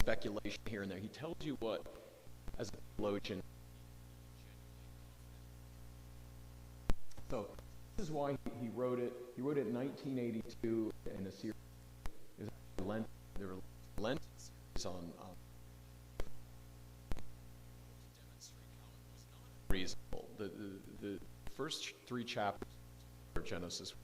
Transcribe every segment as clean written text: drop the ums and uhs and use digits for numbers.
speculation here and there. He tells you what, as a theologian. So this is why he wrote it. He wrote it in 1982 in a series. It was there were Lenten series on reasonable. The first 3 chapters of Genesis.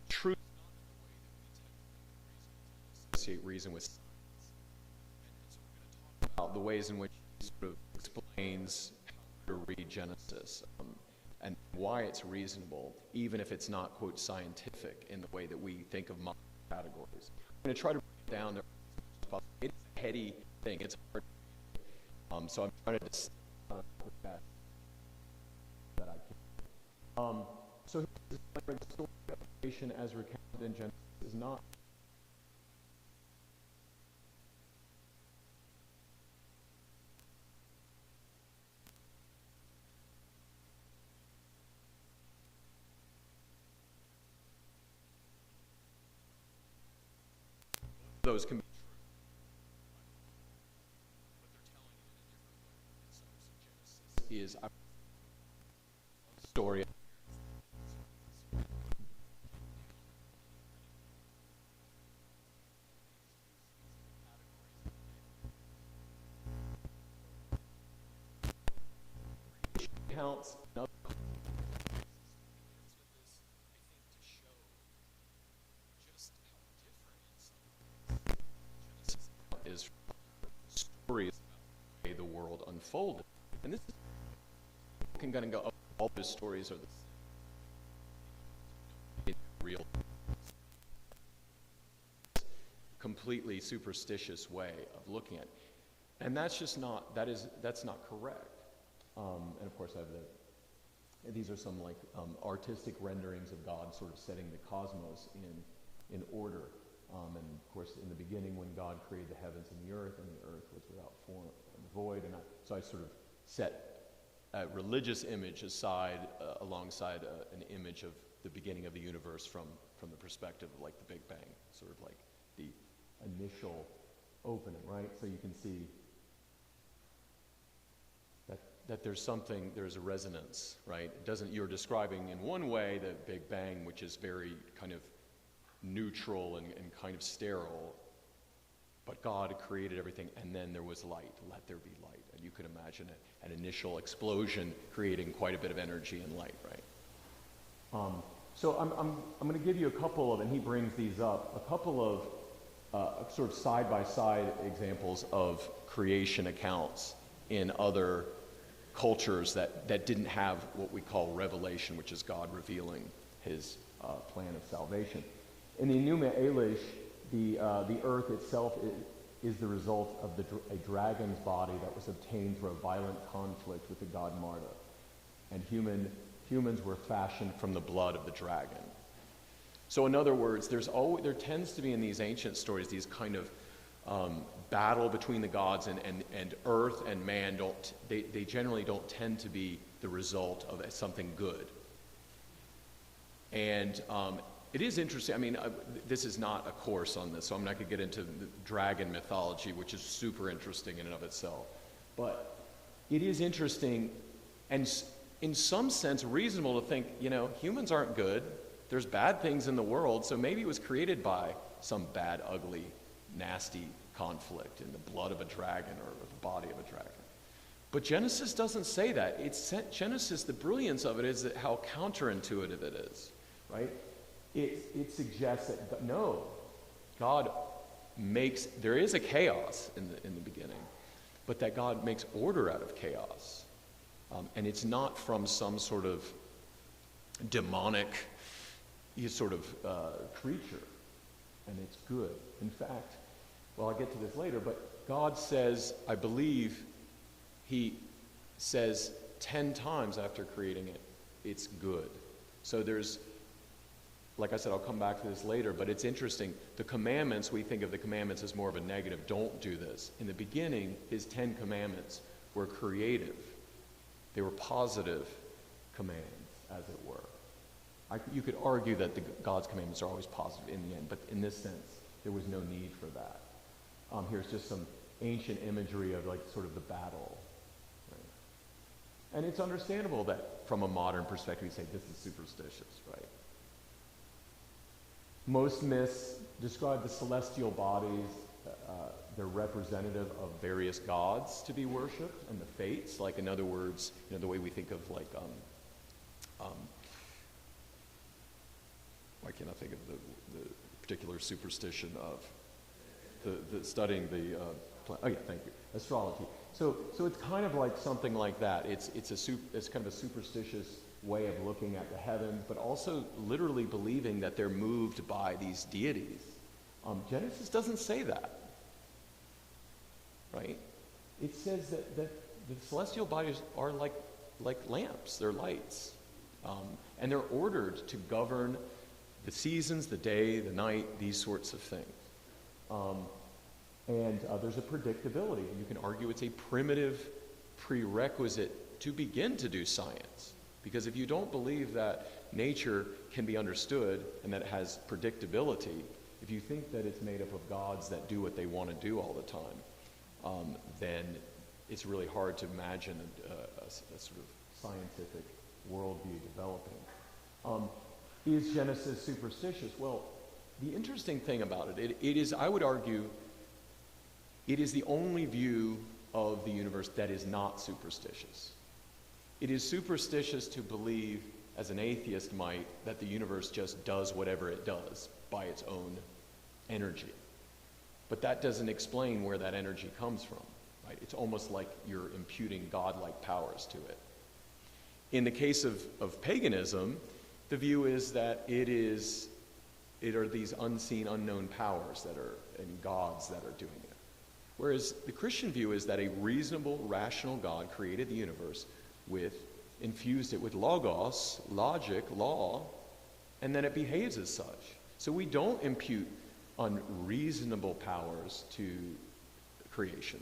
Truth associate reason with science. And so we're going to talk about the ways in which he sort of explains how to read Genesis and why it's reasonable, even if it's not, quote, scientific in the way that we think of modern categories. I'm going to try to break it down. It's a heady thing. It's hard. So I'm trying to decide that I can. So the story of creation as recounted in Genesis is not those can be true. But they're telling it in a different way. And so Genesis is a story of counts. Is stories about the way the world unfolded, and this is can kind of go. All those stories are the real, completely superstitious way of looking at it, and that's just not. That's not correct. And of course, I have these are some like artistic renderings of God, sort of setting the cosmos in order. And of course, in the beginning, when God created the heavens and the earth was without form and void, so I sort of set a religious image aside alongside an image of the beginning of the universe from the perspective of like the Big Bang, sort of like the initial opening, right? So you can see that there's a resonance, right? You're describing in one way the Big Bang, which is very kind of neutral and kind of sterile, but God created everything, and then there was light. Let there be light, and you can imagine an initial explosion creating quite a bit of energy and light, right? So I'm going to give you a couple of, and he brings these up, a couple of sort of side-by-side examples of creation accounts in other cultures that didn't have what we call revelation, which is God revealing his plan of salvation. In the Enuma Elish, the earth itself is the result of a dragon's body that was obtained through a violent conflict with the god Marduk. And humans were fashioned from the blood of the dragon. So in other words, there tends to be in these ancient stories these kind of battle between the gods, and earth and man they generally don't tend to be the result of something good. And it is interesting. I mean, this is not a course on this, so I'm not going to get into the dragon mythology, which is super interesting in and of itself. But it is interesting and in some sense reasonable to think, humans aren't good. There's bad things in the world, so maybe it was created by some bad, ugly, nasty conflict in the blood of a dragon or the body of a dragon. But Genesis doesn't say that. Genesis, the brilliance of it is that how counterintuitive it is, right? It suggests that no, God there is a chaos in the beginning, but that God makes order out of chaos. And it's not from some sort of demonic sort of creature, and it's good. In fact, well, I'll get to this later, but God says, I believe he says 10 times after creating it, it's good. So there's, like I said, I'll come back to this later, but it's interesting. The commandments, we think of the commandments as more of a negative. Don't do this. In the beginning, his 10 commandments were creative. They were positive. commands, as it were. You could argue that God's commandments are always positive in the end, but in this sense, there was no need for that. Here's just some ancient imagery of like sort of the battle. Right? And it's understandable that from a modern perspective, you say this is superstitious, right? Most myths describe the celestial bodies, they're representative of various gods to be worshipped, and the fates, like in other words, the way we think of like, why can't I think of the particular superstition of the studying the, oh yeah, thank you, astrology. So it's kind of like something like that. It's kind of a superstitious way of looking at the heavens, but also literally believing that they're moved by these deities. Genesis doesn't say that, right? It says that the celestial bodies are like lamps, they're lights, and they're ordered to govern the seasons, the day, the night, these sorts of things. And there's a predictability. You can argue it's a primitive prerequisite to begin to do science. Because if you don't believe that nature can be understood and that it has predictability, if you think that it's made up of gods that do what they want to do all the time, then it's really hard to imagine a sort of scientific worldview developing. Is Genesis superstitious? Well, the interesting thing about it is, I would argue, it is the only view of the universe that is not superstitious. It is superstitious to believe, as an atheist might, that the universe just does whatever it does by its own energy. But that doesn't explain where that energy comes from, right? It's almost like you're imputing godlike powers to it. In the case of paganism, the view is that it are these unseen, unknown powers and gods that are doing it. Whereas the Christian view is that a reasonable, rational God created the universe infused it with logos, logic, law, and then it behaves as such. So we don't impute unreasonable powers to creation.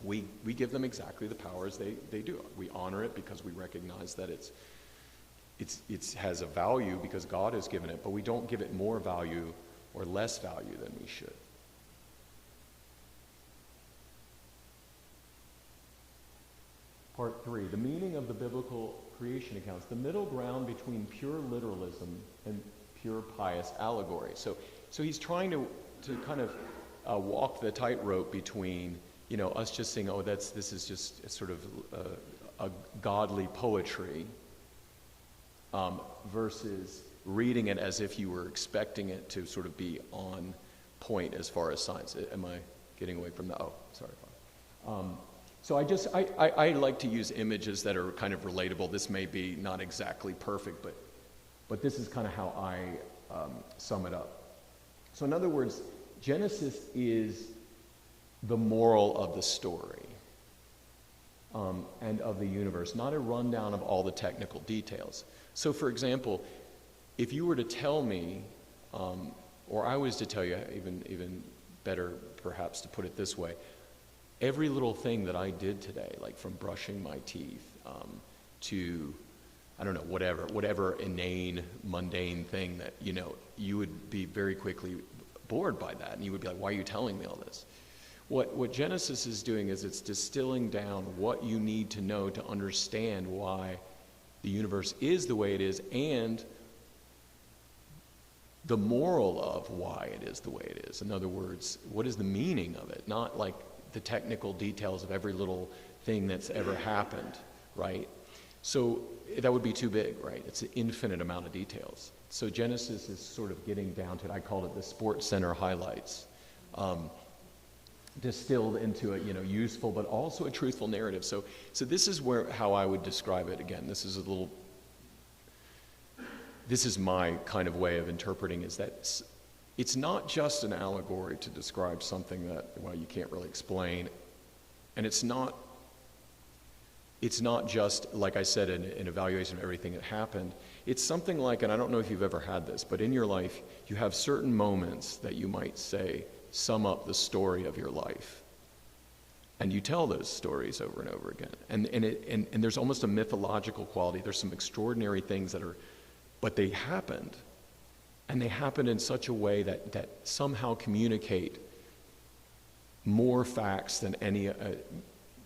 We give them exactly the powers they do. We honor it because we recognize that it has a value because God has given it, but we don't give it more value or less value than we should. Part 3, the meaning of the biblical creation accounts, the middle ground between pure literalism and pure pious allegory. So he's trying to kind of walk the tightrope between, us just saying, this is just sort of a godly poetry, versus reading it as if you were expecting it to sort of be on point as far as science. Am I getting away from that? Oh, sorry. So I like to use images that are kind of relatable. This may be not exactly perfect, but this is kind of how I sum it up. So in other words, Genesis is the moral of the story and of the universe, not a rundown of all the technical details. So for example, if you were to tell me, or I was to tell you, even better perhaps to put it this way, every little thing that I did today, like from brushing my teeth to, I don't know, whatever inane, mundane thing that, you would be very quickly bored by that. And you would be like, why are you telling me all this? What Genesis is doing is it's distilling down what you need to know to understand why the universe is the way it is and the moral of why it is the way it is. In other words, what is the meaning of it? Not like the technical details of every little thing that's ever happened, right? So that would be too big, right? It's an infinite amount of details. So Genesis is sort of getting down to it. I call it the Sports Center highlights, distilled into a useful but also a truthful narrative. So this is how I would describe it. Again, this is my kind of way of interpreting, is that it's not just an allegory to describe something that, you can't really explain. And it's not just, like I said, an evaluation of everything that happened. It's something like, and I don't know if you've ever had this, but in your life, you have certain moments that you might say sum up the story of your life. And you tell those stories over and over again. And there's almost a mythological quality. There's some extraordinary things that are, but they happened. And they happened in such a way that somehow communicate more facts than any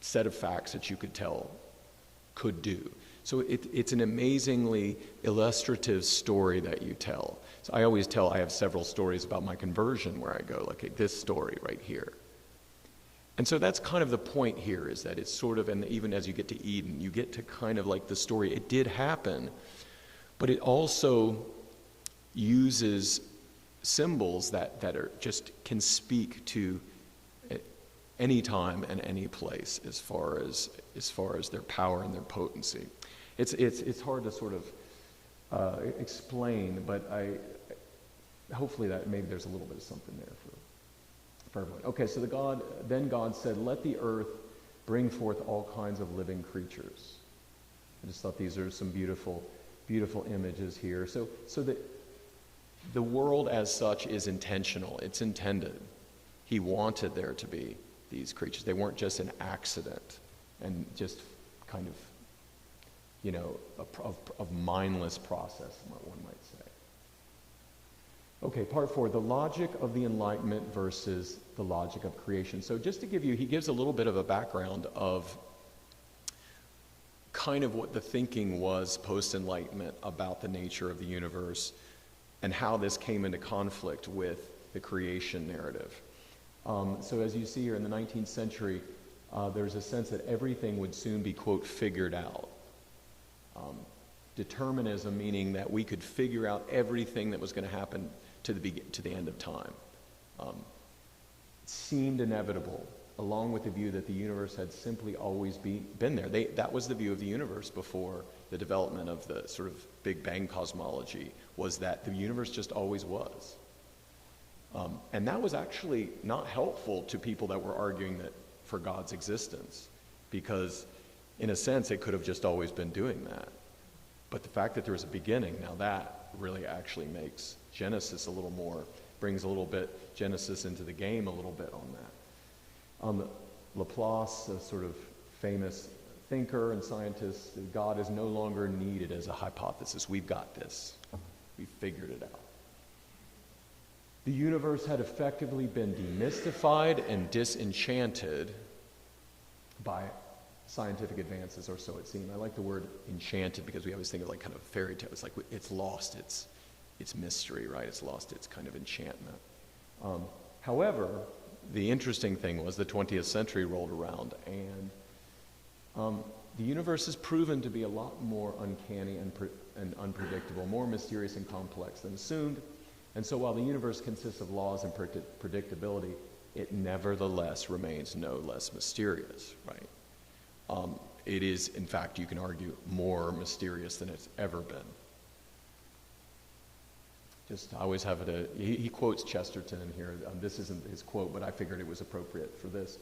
set of facts that you could tell could do. So it's an amazingly illustrative story that you tell. So I always tell, I have several stories about my conversion where I go, like, this story right here. And so that's kind of the point here, is that it's sort of, and even as you get to Eden, you get to kind of like the story. It did happen, but it also uses symbols that are just can speak to any time and any place as far as their power and their potency. It's hard to sort of explain, but hopefully that maybe there's a little bit of something there for everyone. Okay, so then God said, "Let the earth bring forth all kinds of living creatures." I just thought these are some beautiful, beautiful images here. So that the world as such is intentional. It's intended. He wanted there to be these creatures. They weren't just an accident and just kind of, of mindless process, one might say. Okay, part 4, the logic of the Enlightenment versus the logic of creation. So just to give you, he gives a little bit of a background of kind of what the thinking was post-Enlightenment about the nature of the universe and how this came into conflict with the creation narrative. So as you see here in the 19th century, there's a sense that everything would soon be, quote, figured out. Determinism, meaning that we could figure out everything that was going to happen to the end of time. Seemed inevitable, along with the view that the universe had simply always been there. That was the view of the universe before the development of the sort of Big Bang cosmology, was that the universe just always was. And that was actually not helpful to people that were arguing that for God's existence, because in a sense it could have just always been doing that. But the fact that there was a beginning, now that really actually makes Genesis brings a little bit Genesis into the game a little bit on that. Laplace, a sort of famous thinker and scientist, God is no longer needed as a hypothesis. We've got this. We've figured it out. The universe had effectively been demystified and disenchanted by scientific advances, or so it seemed. I like the word enchanted because we always think of like kind of fairy tale. It's like it's lost its mystery, right? It's lost its kind of enchantment. However, the interesting thing was the 20th century rolled around, and the universe has proven to be a lot more uncanny and unpredictable, more mysterious and complex than assumed. And so while the universe consists of laws and predictability, it nevertheless remains no less mysterious, right? It is, in fact, you can argue, more mysterious than it's ever been. I always have it, he quotes Chesterton in here. This isn't his quote, but I figured it was appropriate for this.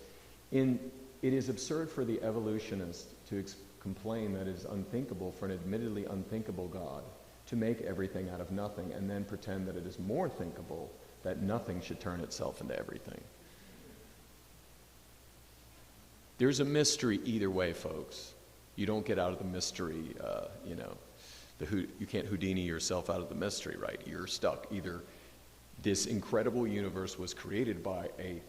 It is absurd for the evolutionist to complain that it is unthinkable for an admittedly unthinkable God to make everything out of nothing and then pretend that it is more thinkable that nothing should turn itself into everything. There's a mystery either way, folks. You don't get out of the mystery, you can't Houdini yourself out of the mystery, right? You're stuck. Either this incredible universe was created by a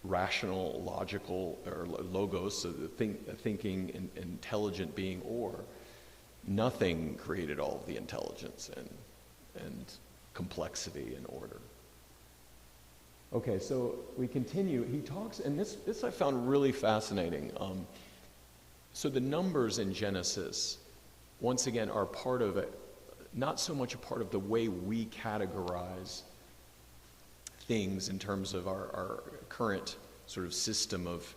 rational, logical, or logos, a thinking, intelligent being, or nothing created all of the intelligence and complexity and order. Okay, so we continue. He talks, and this I found really fascinating. So the numbers in Genesis, once again, are part of it, not so much a part of the way we categorize things in terms of our current sort of system of,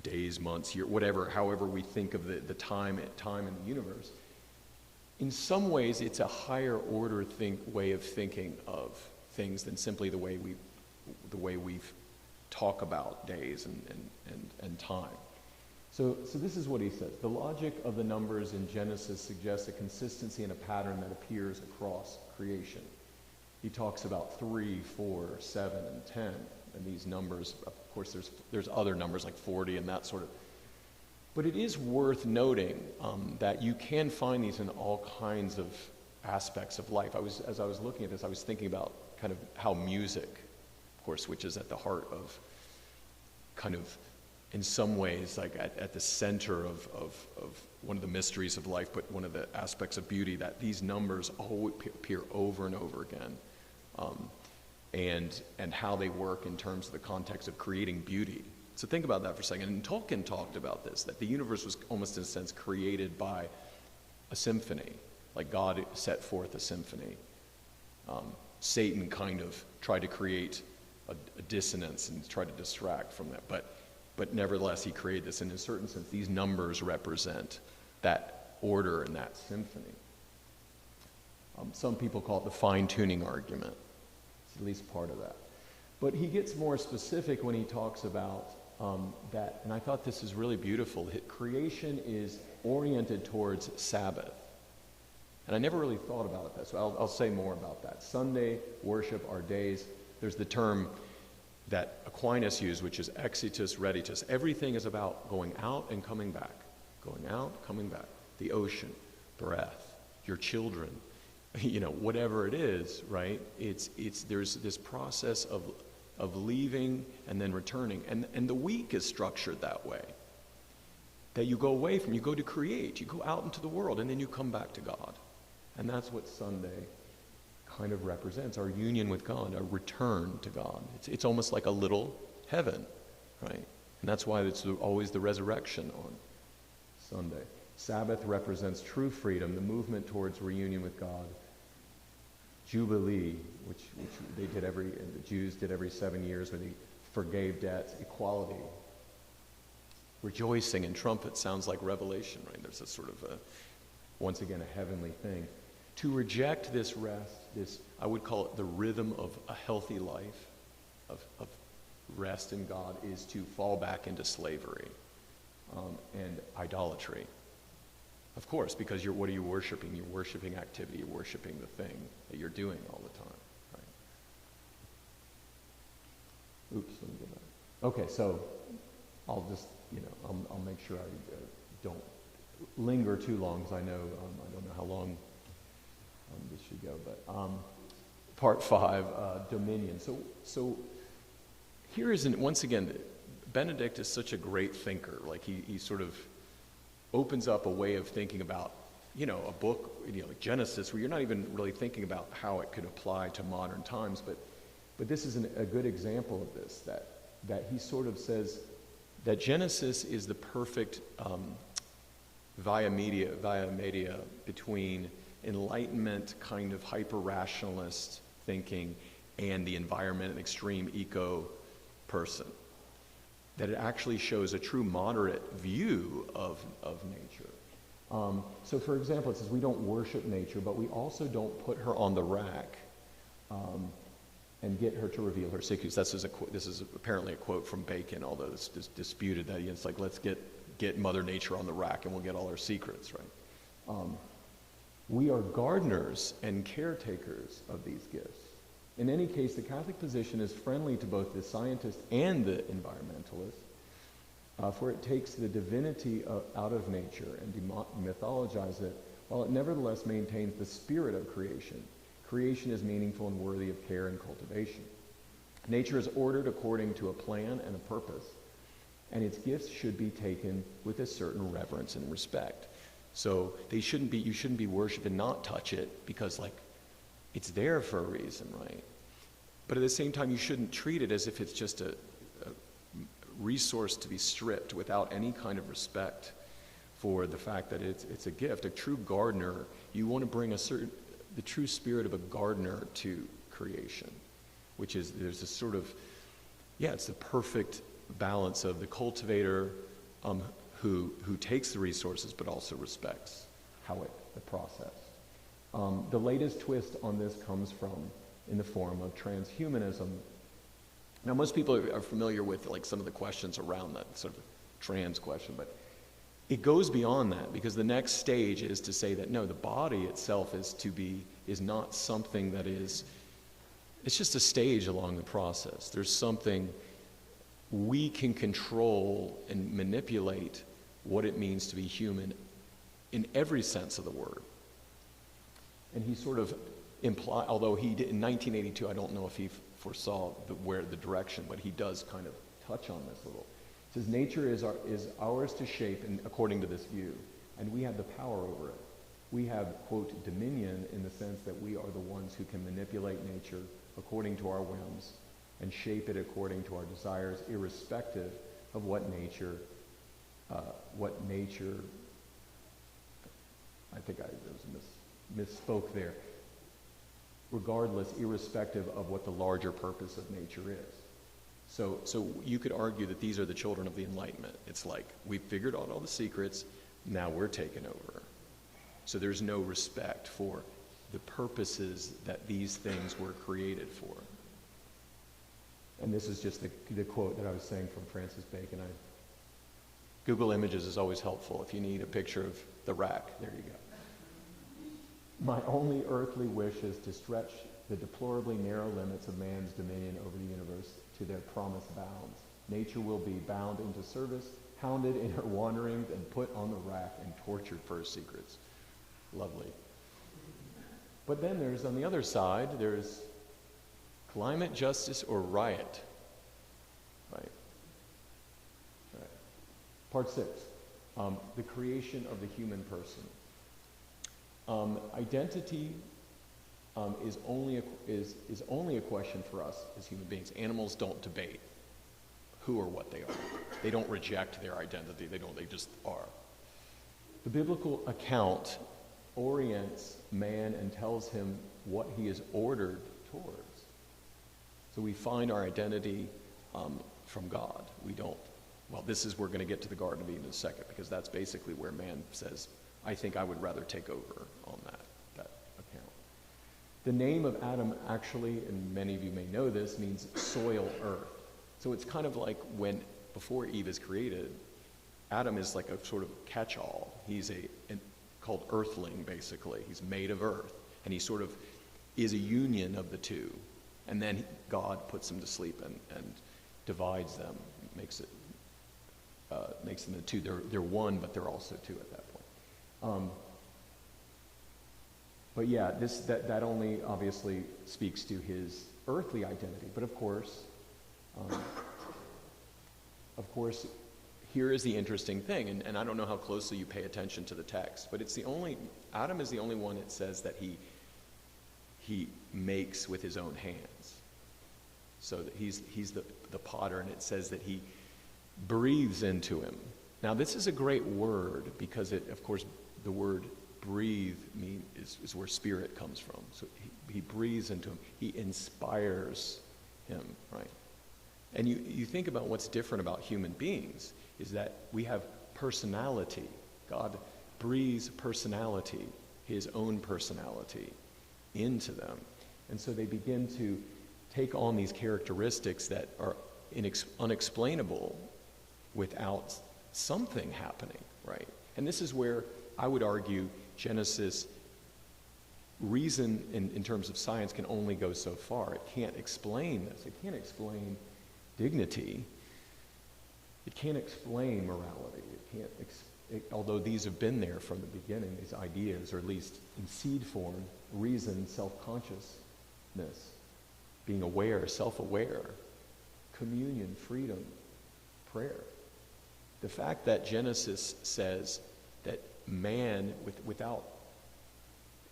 days, months, year, whatever, however we think of the time in the universe. In some ways, it's a higher order way of thinking of things than simply the way we talk about days and time. So this is what he says. The logic of the numbers in Genesis suggests a consistency and a pattern that appears across creation. He talks about 3, 4, 7, and 10, and these numbers, of course, there's other numbers like 40 and that sort of. But it is worth noting that you can find these in all kinds of aspects of life. As I was looking at this, I was thinking about kind of how music, of course, which is at the heart of kind of, in some ways, like at the center of one of the mysteries of life, but one of the aspects of beauty, that these numbers always appear over and over again, and how they work in terms of the context of creating beauty. So think about that for a second. And Tolkien talked about this, that the universe was almost in a sense created by a symphony, like God set forth a symphony. Satan kind of tried to create a dissonance and tried to distract from that, but nevertheless he created this, and in a certain sense these numbers represent that order and that symphony. Some people call it the fine-tuning argument. It's at least part of that. But he gets more specific when he talks about that, and I thought this is really beautiful. Creation is oriented towards Sabbath. And I never really thought about that, so I'll say more about that. Sunday, worship, our days. There's the term that Aquinas used, which is exitus reditus. Everything is about going out and coming back. Going out, coming back. The ocean, breath, your children, whatever it is, right? There's this process of leaving and then returning. And the week is structured that way. That you go away from, you go to create, you go out into the world, and then you come back to God. And that's what Sunday kind of represents, our union with God, our return to God. It's almost like a little heaven, right? And that's why it's always the resurrection on Sunday. Sabbath represents true freedom, the movement towards reunion with God. Jubilee, which the Jews did every 7 years, where they forgave debts. Equality. Rejoicing and trumpet sounds like Revelation, right? There's a sort of once again, a heavenly thing. To reject this rest, I would call it the rhythm of a healthy life, of rest in God, is to fall back into slavery and idolatry. Of course, because what are you worshiping? You're worshiping activity, you're worshiping the thing that you're doing all the time. Right? Oops, let me go back. Okay, so I'll just, I'll make sure I don't linger too long, because I know, I don't know how long this should go, but part 5, dominion. So here isn't, once again, Benedict is such a great thinker. Like he sort of opens up a way of thinking about, a book, like Genesis, where you're not even really thinking about how it could apply to modern times, but this is a good example of this, that he sort of says that Genesis is the perfect via media between Enlightenment kind of hyper-rationalist thinking and the environment and extreme eco person. That it actually shows a true moderate view of nature. So for example, it says we don't worship nature, but we also don't put her on the rack and get her to reveal her secrets. This is apparently a quote from Bacon, although it's disputed, that it's like, let's get Mother Nature on the rack and we'll get all our secrets, right? We are gardeners and caretakers of these gifts. In any case, the Catholic position is friendly to both the scientist and the environmentalist, for it takes the divinity out of nature and mythologizes it, while it nevertheless maintains the spirit of creation. Creation is meaningful and worthy of care and cultivation. Nature is ordered according to a plan and a purpose, and its gifts should be taken with a certain reverence and respect. So you shouldn't be worshipped and not touch it, because it's there for a reason, right? But at the same time, you shouldn't treat it as if it's just a resource to be stripped without any kind of respect for the fact that it's a gift. A true gardener, you want to bring the true spirit of a gardener to creation, which is, there's this sort of, it's the perfect balance of the cultivator who takes the resources but also respects the process. The latest twist on this comes in the form of transhumanism. Now, most people are familiar with some of the questions around that sort of trans question, but it goes beyond that, because the next stage is to say that no, the body itself is not something that is, it's just a stage along the process. There's something we can control and manipulate what it means to be human in every sense of the word. And he sort of implied, although he did, in 1982, I don't know if he foresaw the direction, but he does kind of touch on this a little. It says, nature is ours to shape, and according to this view, and we have the power over it. We have, quote, dominion in the sense that we are the ones who can manipulate nature according to our whims and shape it according to our desires, irrespective of what nature, I think there was a misspoke there. Regardless, irrespective of what the larger purpose of nature is. So you could argue that these are the children of the Enlightenment. It's like, we figured out all the secrets, now we're taking over. So there's no respect for the purposes that these things were created for. And this is just the quote that I was saying from Francis Bacon. Google Images is always helpful. If you need a picture of the rack, there you go. My only earthly wish is to stretch the deplorably narrow limits of man's dominion over the universe to their promised bounds. Nature will be bound into service, hounded in her wanderings, and put on the rack and tortured for her secrets. Lovely. But then there's, on the other side, there's climate justice or riot. Right. Part 6, the creation of the human person. Identity is only a question for us as human beings. Animals don't debate who or what they are. They don't reject their identity. They just are. The biblical account orients man and tells him what he is ordered towards. So we find our identity from God. We don't. Well, we're going to get to the Garden of Eden in a second, because that's basically where man says, I think I would rather take over on that account. The name of Adam actually, and many of you may know this, means soil earth. So it's kind of like before Eve is created, Adam is like a sort of catch-all. He's called earthling, basically. He's made of earth, and he sort of is a union of the two. And then God puts them to sleep and divides them, makes them into two. They're one, but they're also two at that point. But yeah, that only obviously speaks to his earthly identity. But of course, here is the interesting thing, and I don't know how closely you pay attention to the text, but Adam is the only one that says that he makes with his own hands. So that he's the potter, and it says that he breathes into him. Now this is a great word, because of course the word breathe is where spirit comes from. So he breathes into him. He inspires him, right? And you think about what's different about human beings is that we have personality. God breathes personality, his own personality, into them. And so they begin to take on these characteristics that are unexplainable without something happening, right? And this is where I would argue Genesis, reason in terms of science, can only go so far. It can't explain this. It can't explain dignity. It can't explain morality. It can't, although these have been there from the beginning, these ideas, or at least in seed form, reason, self-consciousness, being aware, self-aware, communion, freedom, prayer. The fact that Genesis says that man, without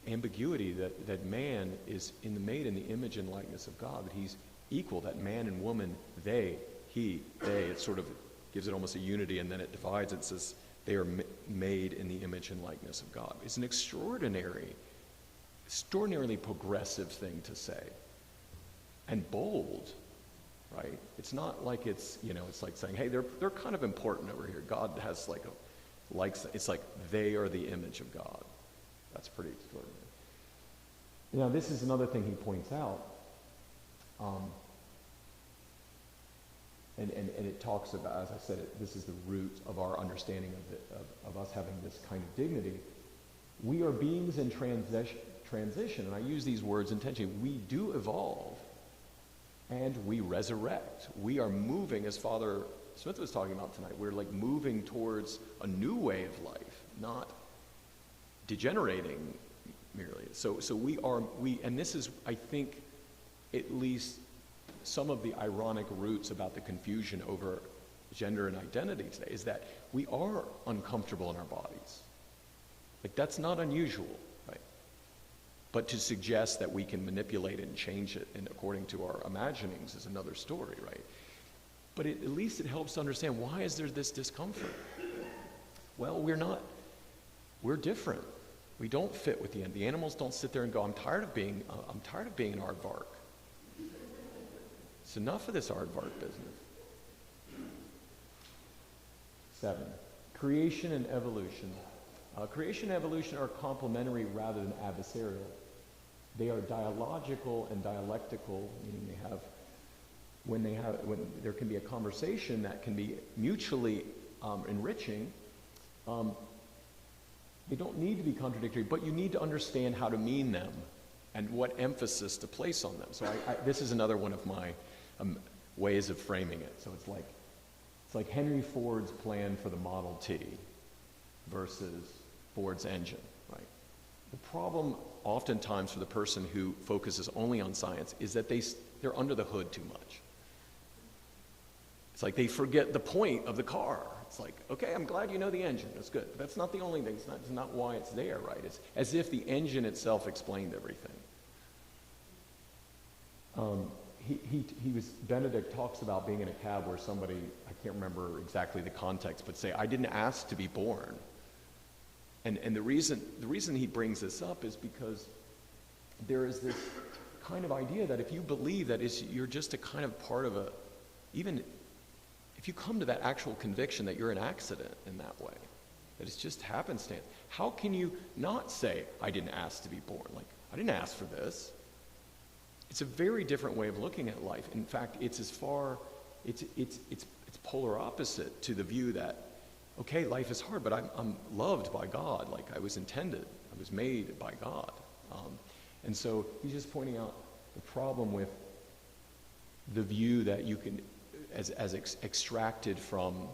ambiguity, that man is made in the image and likeness of God, that he's equal, that man and woman, they, it sort of gives it almost a unity, and then it divides. It says they are made in the image and likeness of God. It's an extraordinarily progressive thing to say, and bold, right? It's not like it's like saying, hey, they're kind of important over here. God has it's like they are the image of God. That's pretty extraordinary. Now, this is another thing he points out. And it talks about, as I said, this is the root of our understanding of us having this kind of dignity. We are beings in transition, and I use these words intentionally. We do evolve, and we resurrect. We are moving, as Father Smith was talking about tonight, we're like moving towards a new way of life, not degenerating merely. So and this is, I think, at least some of the ironic roots about the confusion over gender and identity today, is that we are uncomfortable in our bodies. Like, that's not unusual, right? But to suggest that we can manipulate it and change it and according to our imaginings is another story, right? But at least it helps to understand, why is there this discomfort? Well, we're different. We don't fit with the animals don't sit there and go, I'm tired of being an aardvark. It's enough of this aardvark business. 7, creation and evolution. Creation and evolution are complementary rather than adversarial. They are dialogical and dialectical, meaning when there can be a conversation that can be mutually enriching, they don't need to be contradictory, but you need to understand how to mean them and what emphasis to place on them. So this is another one of my ways of framing it. So it's like Henry Ford's plan for the Model T versus Ford's engine, right? The problem oftentimes for the person who focuses only on science is that they're under the hood too much. It's like they forget the point of the car. It's like, okay, I'm glad you know the engine. That's good. But that's not the only thing. It's not why it's there, right? It's as if the engine itself explained everything. Benedict talks about being in a cab where somebody, I can't remember exactly the context, but say, I didn't ask to be born. And the reason he brings this up is because there is this kind of idea that if you believe that you're just a kind of part of even if you come to that actual conviction that you're an accident in that way, that it's just happenstance, how can you not say, I didn't ask to be born? Like, I didn't ask for this. It's a very different way of looking at life. In fact, it's polar opposite to the view that, okay, life is hard, but I'm loved by God. Like, I was intended. I was made by God. And so he's just pointing out the problem with the view that you can, as extracted from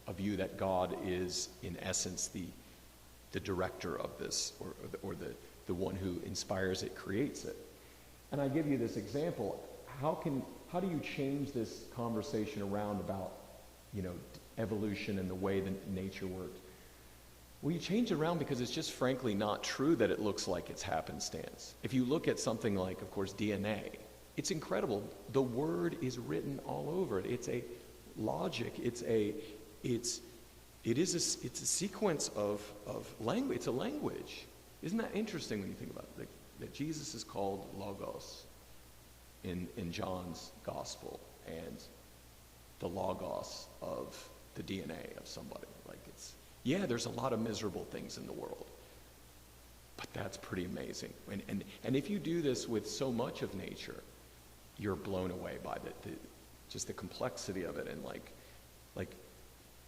a view that God is, in essence, the director of this, or the one who inspires it, creates it. And I give you this example. How do you change this conversation around about, evolution and the way that nature works? Well, you change it around because it's just frankly not true that it looks like it's happenstance. If you look at something like, of course, DNA, it's incredible. The word is written all over it. It's a logic. It's a sequence of language. It's a language. Isn't that interesting when you think about it? That Jesus is called Logos in John's Gospel, and the Logos of the DNA of somebody. Like, there's a lot of miserable things in the world, but that's pretty amazing. And if you do this with so much of nature, you're blown away by just the complexity of it. And like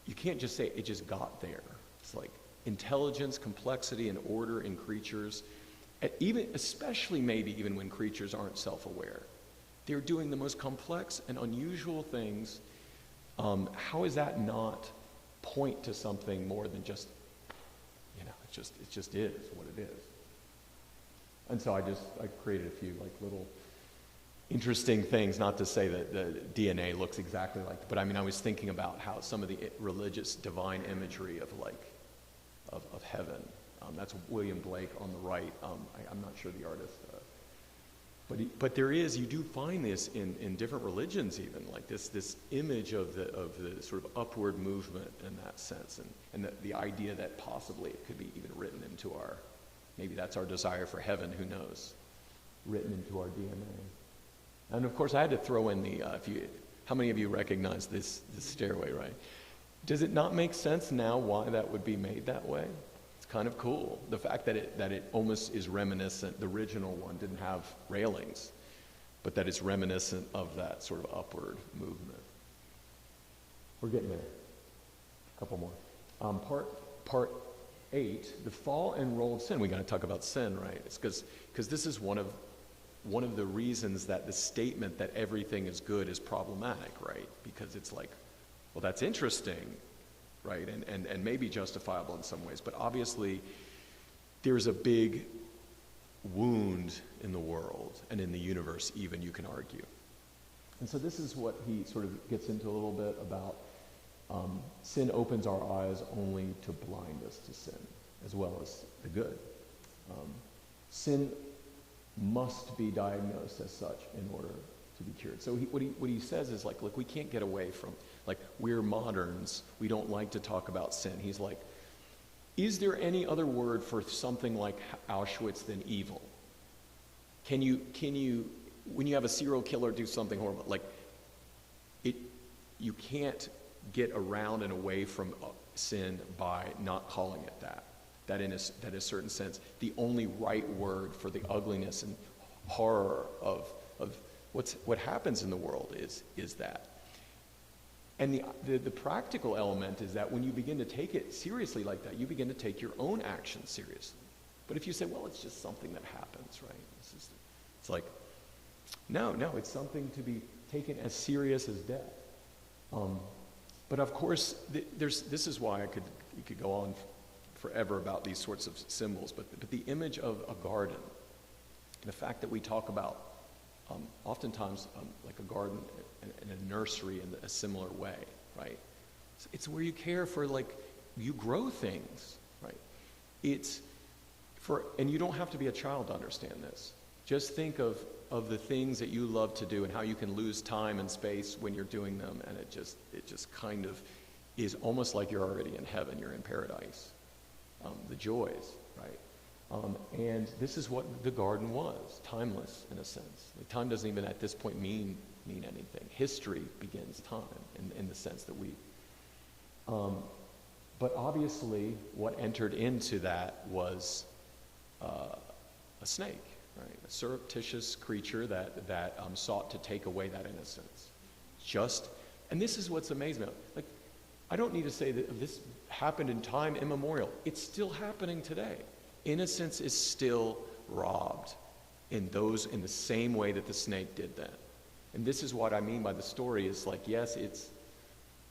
you can't just say it just got there. It's like intelligence, complexity, and order in creatures, especially maybe even when creatures aren't self-aware. They're doing the most complex and unusual things. How is that not point to something more than just, it just is what it is. And so I created a few little interesting things, not to say that the DNA looks exactly like, but I was thinking about how some of the religious divine imagery of heaven, that's William Blake on the right. I'm not sure the artist, but you do find this in different religions, even like this image of the sort of upward movement in that sense, and the idea that possibly it could be even written into maybe that's our desire for heaven, who knows, written into our DNA. And of course I had to throw in how many of you recognize this stairway, right? Does it not make sense now why that would be made that way? It's kind of cool. The fact that it almost is reminiscent, the original one didn't have railings, but that it's reminiscent of that sort of upward movement. We're getting there. A couple more. Part 8, the fall and role of sin. We got to talk about sin, right? It's because this is one of one of the reasons that the statement that everything is good is problematic, right? Because it's like, well, that's interesting, right? And maybe justifiable in some ways, but obviously there's a big wound in the world and in the universe even, you can argue. And so this is what he sort of gets into a little bit about sin opens our eyes only to blind us to sin, as well as the good. Sin must be diagnosed as such in order to be cured. So what he says is like, look, we can't get away from, like, we're moderns, we don't like to talk about sin. He's like, is there any other word for something like Auschwitz than evil? Can you, when you have a serial killer do something horrible, like, you can't get around and away from sin by not calling it that. That in a certain sense, the only right word for the ugliness and horror of what happens in the world is that. And the practical element is that when you begin to take it seriously like that, you begin to take your own actions seriously. But if you say, well, it's just something that happens, right? It's like, no, it's something to be taken as serious as death. But of course, this is why you could go on forever about these sorts of symbols, but the image of a garden, and the fact that we talk about oftentimes like a garden and a nursery in a similar way, right? It's where you care for, like, you grow things, right? And you don't have to be a child to understand this. Just think of the things that you love to do and how you can lose time and space when you're doing them, and it just kind of is almost like you're already in heaven, you're in paradise. The joys, right? And this is what the garden was, timeless in a sense. Like, time doesn't even at this point mean anything. History begins time in the sense that we... but obviously what entered into that was a snake, right? A surreptitious creature that sought to take away that innocence. And this is what's amazing. Like, I don't need to say that this happened in time immemorial. It's still happening today. Innocence is still robbed in the same way that the snake did then. And this is what I mean by the story is like, yes, it's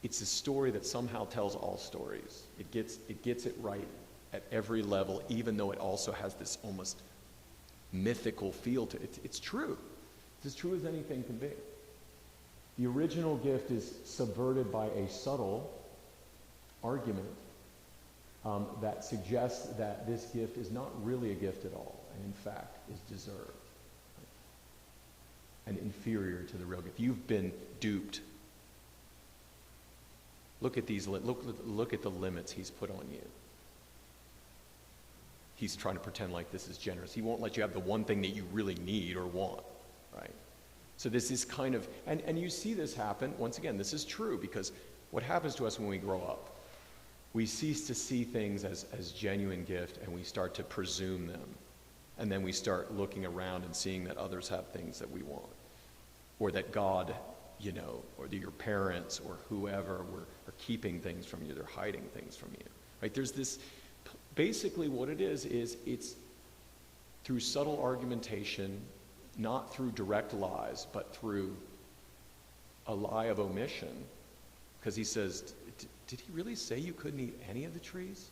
a story that somehow tells all stories. It gets it right at every level, even though it also has this almost mythical feel to it. It's true. It's as true as anything can be. The original gift is subverted by a subtle argument that suggests that this gift is not really a gift at all, and in fact is deserved, right? And inferior to the real gift. You've been duped. Look at look at the limits he's put on you. He's trying to pretend like this is generous. He won't let you have the one thing that you really need or want, right? So this is kind of, and you see this happen, once again, this is true, because what happens to us when we grow up, we cease to see things as genuine gift, and we start to presume them. And then we start looking around and seeing that others have things that we want. Or that God, or that your parents or whoever are keeping things from you, they're hiding things from you. Right? There's this, basically what it is it's through subtle argumentation, not through direct lies, but through a lie of omission. Because he says, did he really say you couldn't eat any of the trees?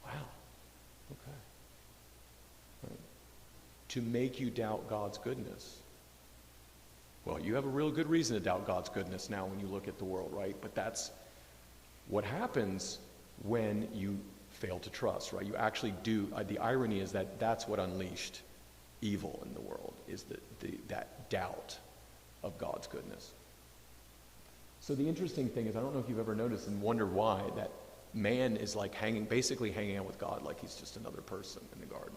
Wow. Okay. Right. To make you doubt God's goodness. Well, you have a real good reason to doubt God's goodness now when you look at the world, right? But that's what happens when you fail to trust, right? You actually do. The irony is that that's what unleashed evil in the world, is that doubt of God's goodness. So the interesting thing is, I don't know if you've ever noticed and wondered why, that man is like basically hanging out with God like he's just another person in the garden.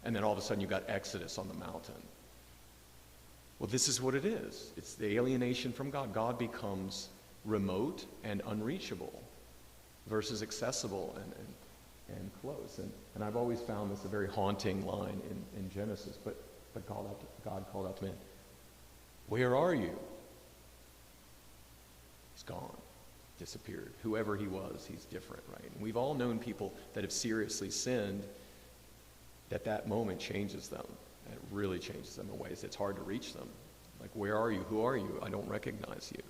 And then all of a sudden you got Exodus on the mountain. Well, this is what it is. It's the alienation from God. God becomes remote and unreachable versus accessible and close. And I've always found this a very haunting line in Genesis. But God called out to man, "Where are you?" He's gone, disappeared. Whoever he was, he's different, right? And we've all known people that have seriously sinned, that moment changes them. It really changes them in ways. It's hard to reach them. Like, where are you? Who are you? I don't recognize you.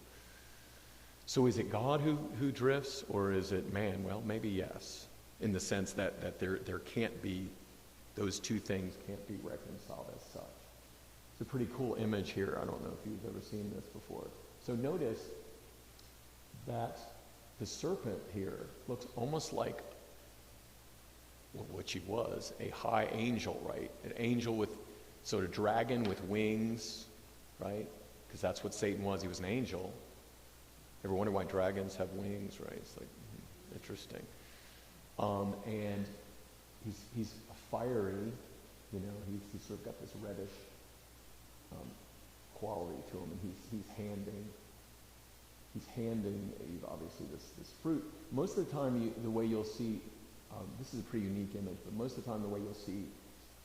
So is it God who drifts, or is it man? Well, maybe yes, in the sense that there can't be, those two things can't be reconciled as such. It's a pretty cool image here. I don't know if you've ever seen this before. So notice that the serpent here looks almost like what she was, a high angel, right? An angel with sort of dragon with wings, right? Because that's what Satan was. He was an angel. Ever wonder why dragons have wings, right? It's like, interesting. And he's fiery, you know, he's sort of got this reddish quality to him, and he's handing Eve, obviously, this fruit. Most of the time, the way you'll see, this is a pretty unique image, but most of the time the way you'll see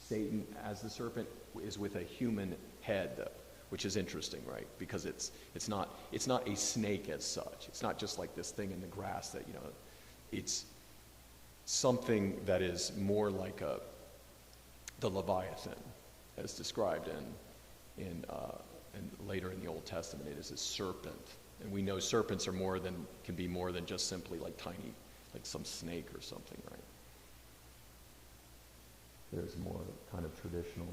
Satan as the serpent is with a human head, though, which is interesting, right? Because it's not a snake as such. It's not just like this thing in the grass that, you know, it's something that is more like the Leviathan, as described in later in the Old Testament. It is a serpent, and we know serpents can be more than just simply like tiny, like some snake or something, right? There's more kind of traditional.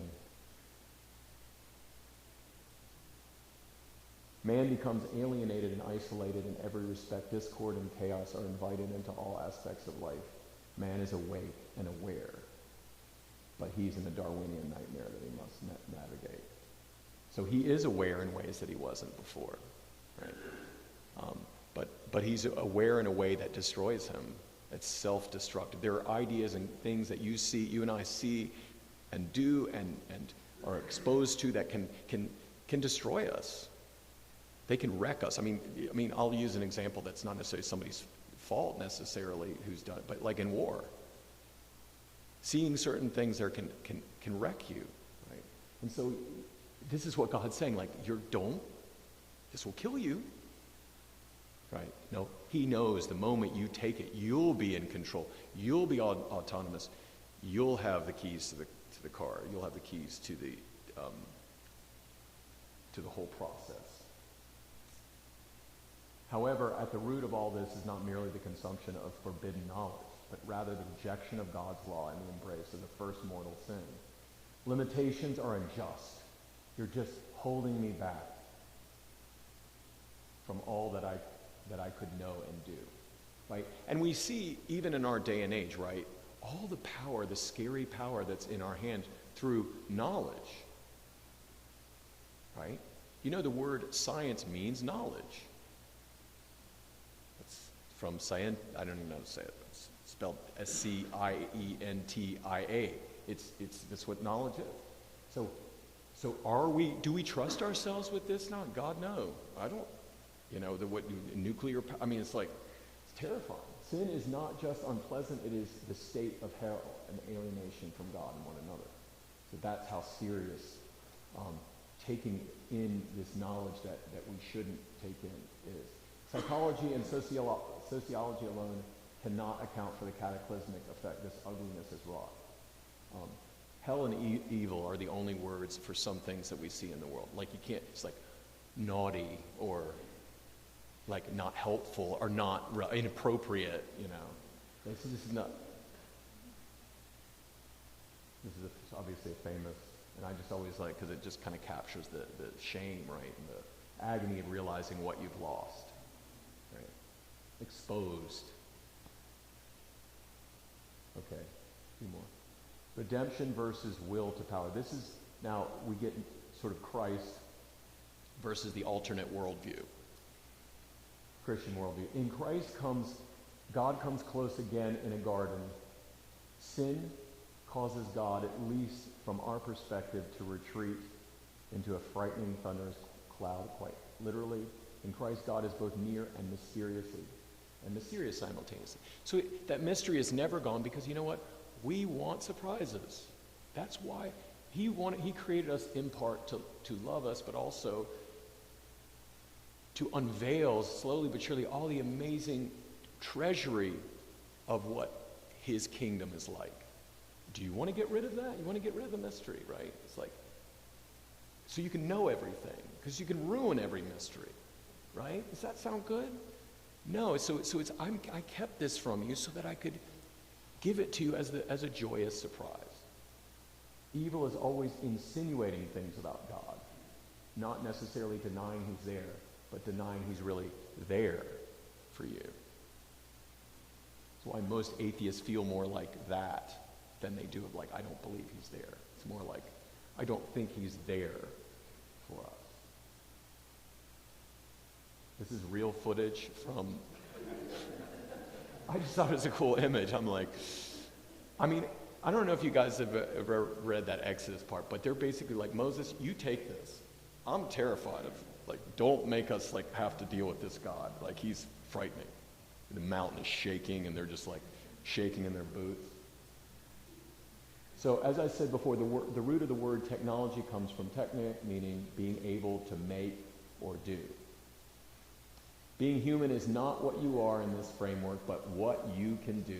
Man becomes alienated and isolated in every respect. Discord and chaos are invited into all aspects of life. Man is awake and aware, but he's in a Darwinian nightmare that he must navigate. So he is aware in ways that he wasn't before, right? But he's aware in a way that destroys him. It's self-destructive. There are ideas and things that you and I see and do and are exposed to that can destroy us. They can wreck us. I mean, I'll use an example that's not necessarily somebody's fault necessarily who's done it, but like in war, seeing certain things there can wreck you, right? And so this is what God's saying, like, this will kill you, right? No, he knows the moment you take it, you'll be in control. You'll be autonomous. You'll have the keys to the car. You'll have the keys to the whole process. However, at the root of all this is not merely the consumption of forbidden knowledge, but rather the rejection of God's law and the embrace of the first mortal sin. Limitations are unjust. You're just holding me back from all that I could know and do, right? And we see, even in our day and age, right, all the power, the scary power that's in our hands through knowledge, right? You know, the word science means knowledge. It's from science, I don't even know how to say it. It's spelled S-C-I-E-N-T-I-A. That's what knowledge is. So do we trust ourselves with this now? God, no. I don't. You know, nuclear, it's terrifying. Sin is not just unpleasant, it is the state of hell and alienation from God and one another. So that's how serious taking in this knowledge that we shouldn't take in is. Psychology and sociology alone cannot account for the cataclysmic effect this ugliness has wrought. Hell and evil are the only words for some things that we see in the world. Like, you can't, it's like naughty or like not helpful or not inappropriate, you know. So this is obviously a famous, and I just always like, because it just kind of captures the shame, right, and the agony of realizing what you've lost, right? Exposed. Okay, a few more. Redemption versus will to power. This is, now we get sort of Christ versus the alternate worldview. Christian worldview. In Christ God comes close again in a garden. Sin causes God, at least from our perspective, to retreat into a frightening thunderous cloud, quite literally. In Christ, God is both near and mysterious simultaneously. So that mystery is never gone, because you know what? We want surprises. That's why he created us in part to love us, but also to unveil slowly but surely all the amazing treasury of what his kingdom is like. Do you want to get rid of that? You want to get rid of the mystery, right? It's like, so you can know everything, because you can ruin every mystery, right? Does that sound good? No, so I kept this from you so that I could give it to you as a joyous surprise. Evil is always insinuating things about God, not necessarily denying he's there, but denying he's really there for you. That's why most atheists feel more like that than they do of like, I don't believe he's there. It's more like, I don't think he's there for us. This is real footage from, I just thought it was a cool image. I'm like, I mean, I don't know if you guys have ever read that Exodus part, but they're basically like, Moses, you take this. I'm terrified of, like, don't make us like have to deal with this God. Like, he's frightening. The mountain is shaking and they're just like shaking in their boots. So as I said before, the root of the word technology comes from techne, meaning being able to make or do. Being human is not what you are in this framework, but what you can do.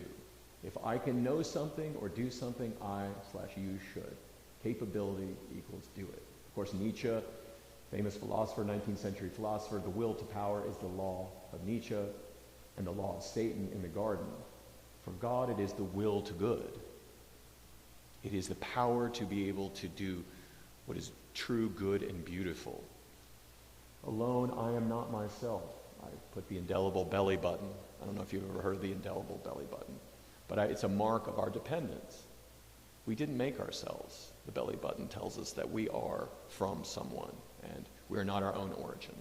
If I can know something or do something, I/you should. Capability equals do it. Of course, Nietzsche, famous philosopher, 19th century philosopher, the will to power is the law of Nietzsche and the law of Satan in the garden. For God, it is the will to good. It is the power to be able to do what is true, good, and beautiful. Alone, I am not myself. I put the indelible belly button. I don't know if you've ever heard of the indelible belly button, but it's a mark of our dependence. We didn't make ourselves. The belly button tells us that we are from someone, and we are not our own origin.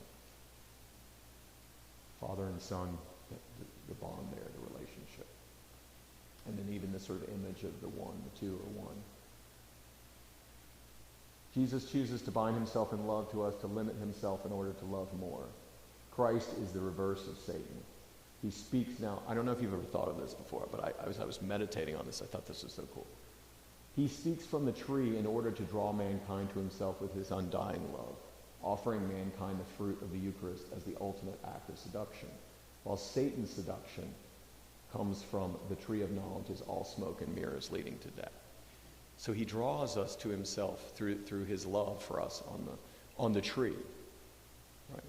Father and Son, the bond there, the relationship. And then even this sort of image of the one, the two are one. Jesus chooses to bind himself in love to us, to limit himself in order to love more. Christ is the reverse of Satan. He speaks now. I don't know if you've ever thought of this before, but I was meditating on this. I thought this was so cool. He speaks from the tree in order to draw mankind to himself with his undying love, offering mankind the fruit of the Eucharist as the ultimate act of seduction, while Satan's seduction comes from the tree of knowledge is all smoke and mirrors leading to death. So he draws us to himself through his love for us on the tree. Right?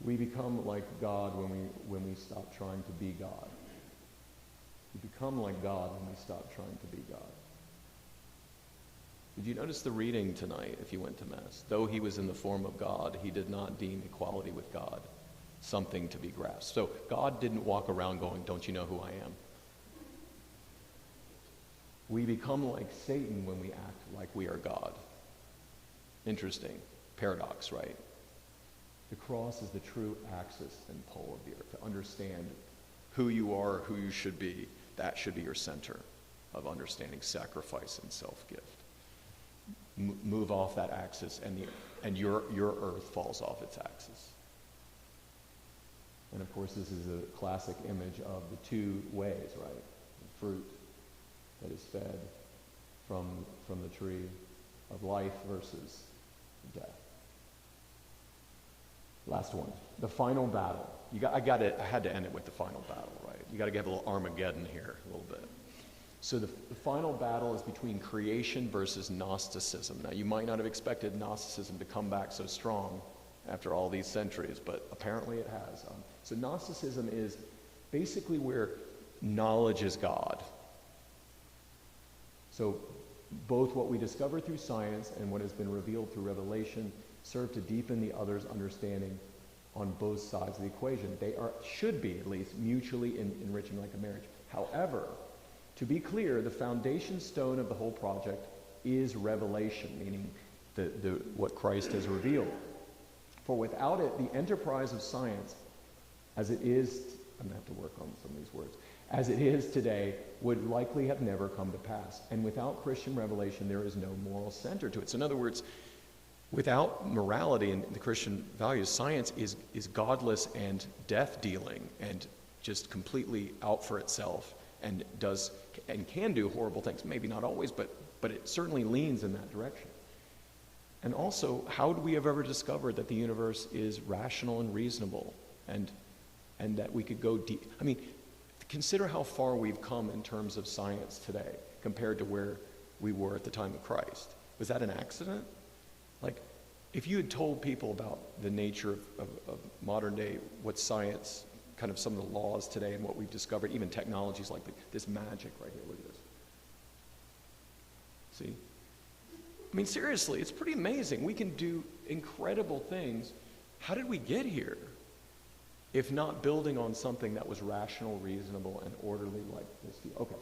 We become like God when we stop trying to be God. We become like God when we stop trying to be God. Did you notice the reading tonight if you went to Mass? Though he was in the form of God, he did not deem equality with God something to be grasped. So God didn't walk around going, don't you know who I am? We become like Satan when we act like we are God. Interesting. Paradox, right? The cross is the true axis and pole of the earth. To understand who you are, who you should be, that should be your center of understanding sacrifice and self-gift. Move off that axis and your earth falls off its axis. And of course, this is a classic image of the two ways, right? The fruit that is fed from the tree of life versus death. Last one, the final battle. I had to end it with the final battle, right? You got to get a little Armageddon here a little bit. So the final battle is between creation versus Gnosticism. Now, you might not have expected Gnosticism to come back so strong after all these centuries, but apparently it has. So Gnosticism is basically where knowledge is God. So both what we discover through science and what has been revealed through revelation serve to deepen the other's understanding on both sides of the equation. They should be, at least, mutually enriching like a marriage. However, to be clear, the foundation stone of the whole project is revelation, meaning what Christ has revealed. For without it, the enterprise of science, as it is, I'm going to have to work on some of these words, as it is today, would likely have never come to pass. And without Christian revelation, there is no moral center to it. So in other words, without morality and the Christian values, science is godless and death-dealing and just completely out for itself and can do horrible things. Maybe not always, but it certainly leans in that direction. And also, how would we have ever discovered that the universe is rational and reasonable and that we could go deep? I mean, consider how far we've come in terms of science today compared to where we were at the time of Christ. Was that an accident? Like, if you had told people about the nature of modern day, what science, kind of some of the laws today and what we've discovered, even technologies like this magic right here, look at this. See? I mean, seriously, it's pretty amazing. We can do incredible things. How did we get here? If not building on something that was rational, reasonable, and orderly like this. Okay,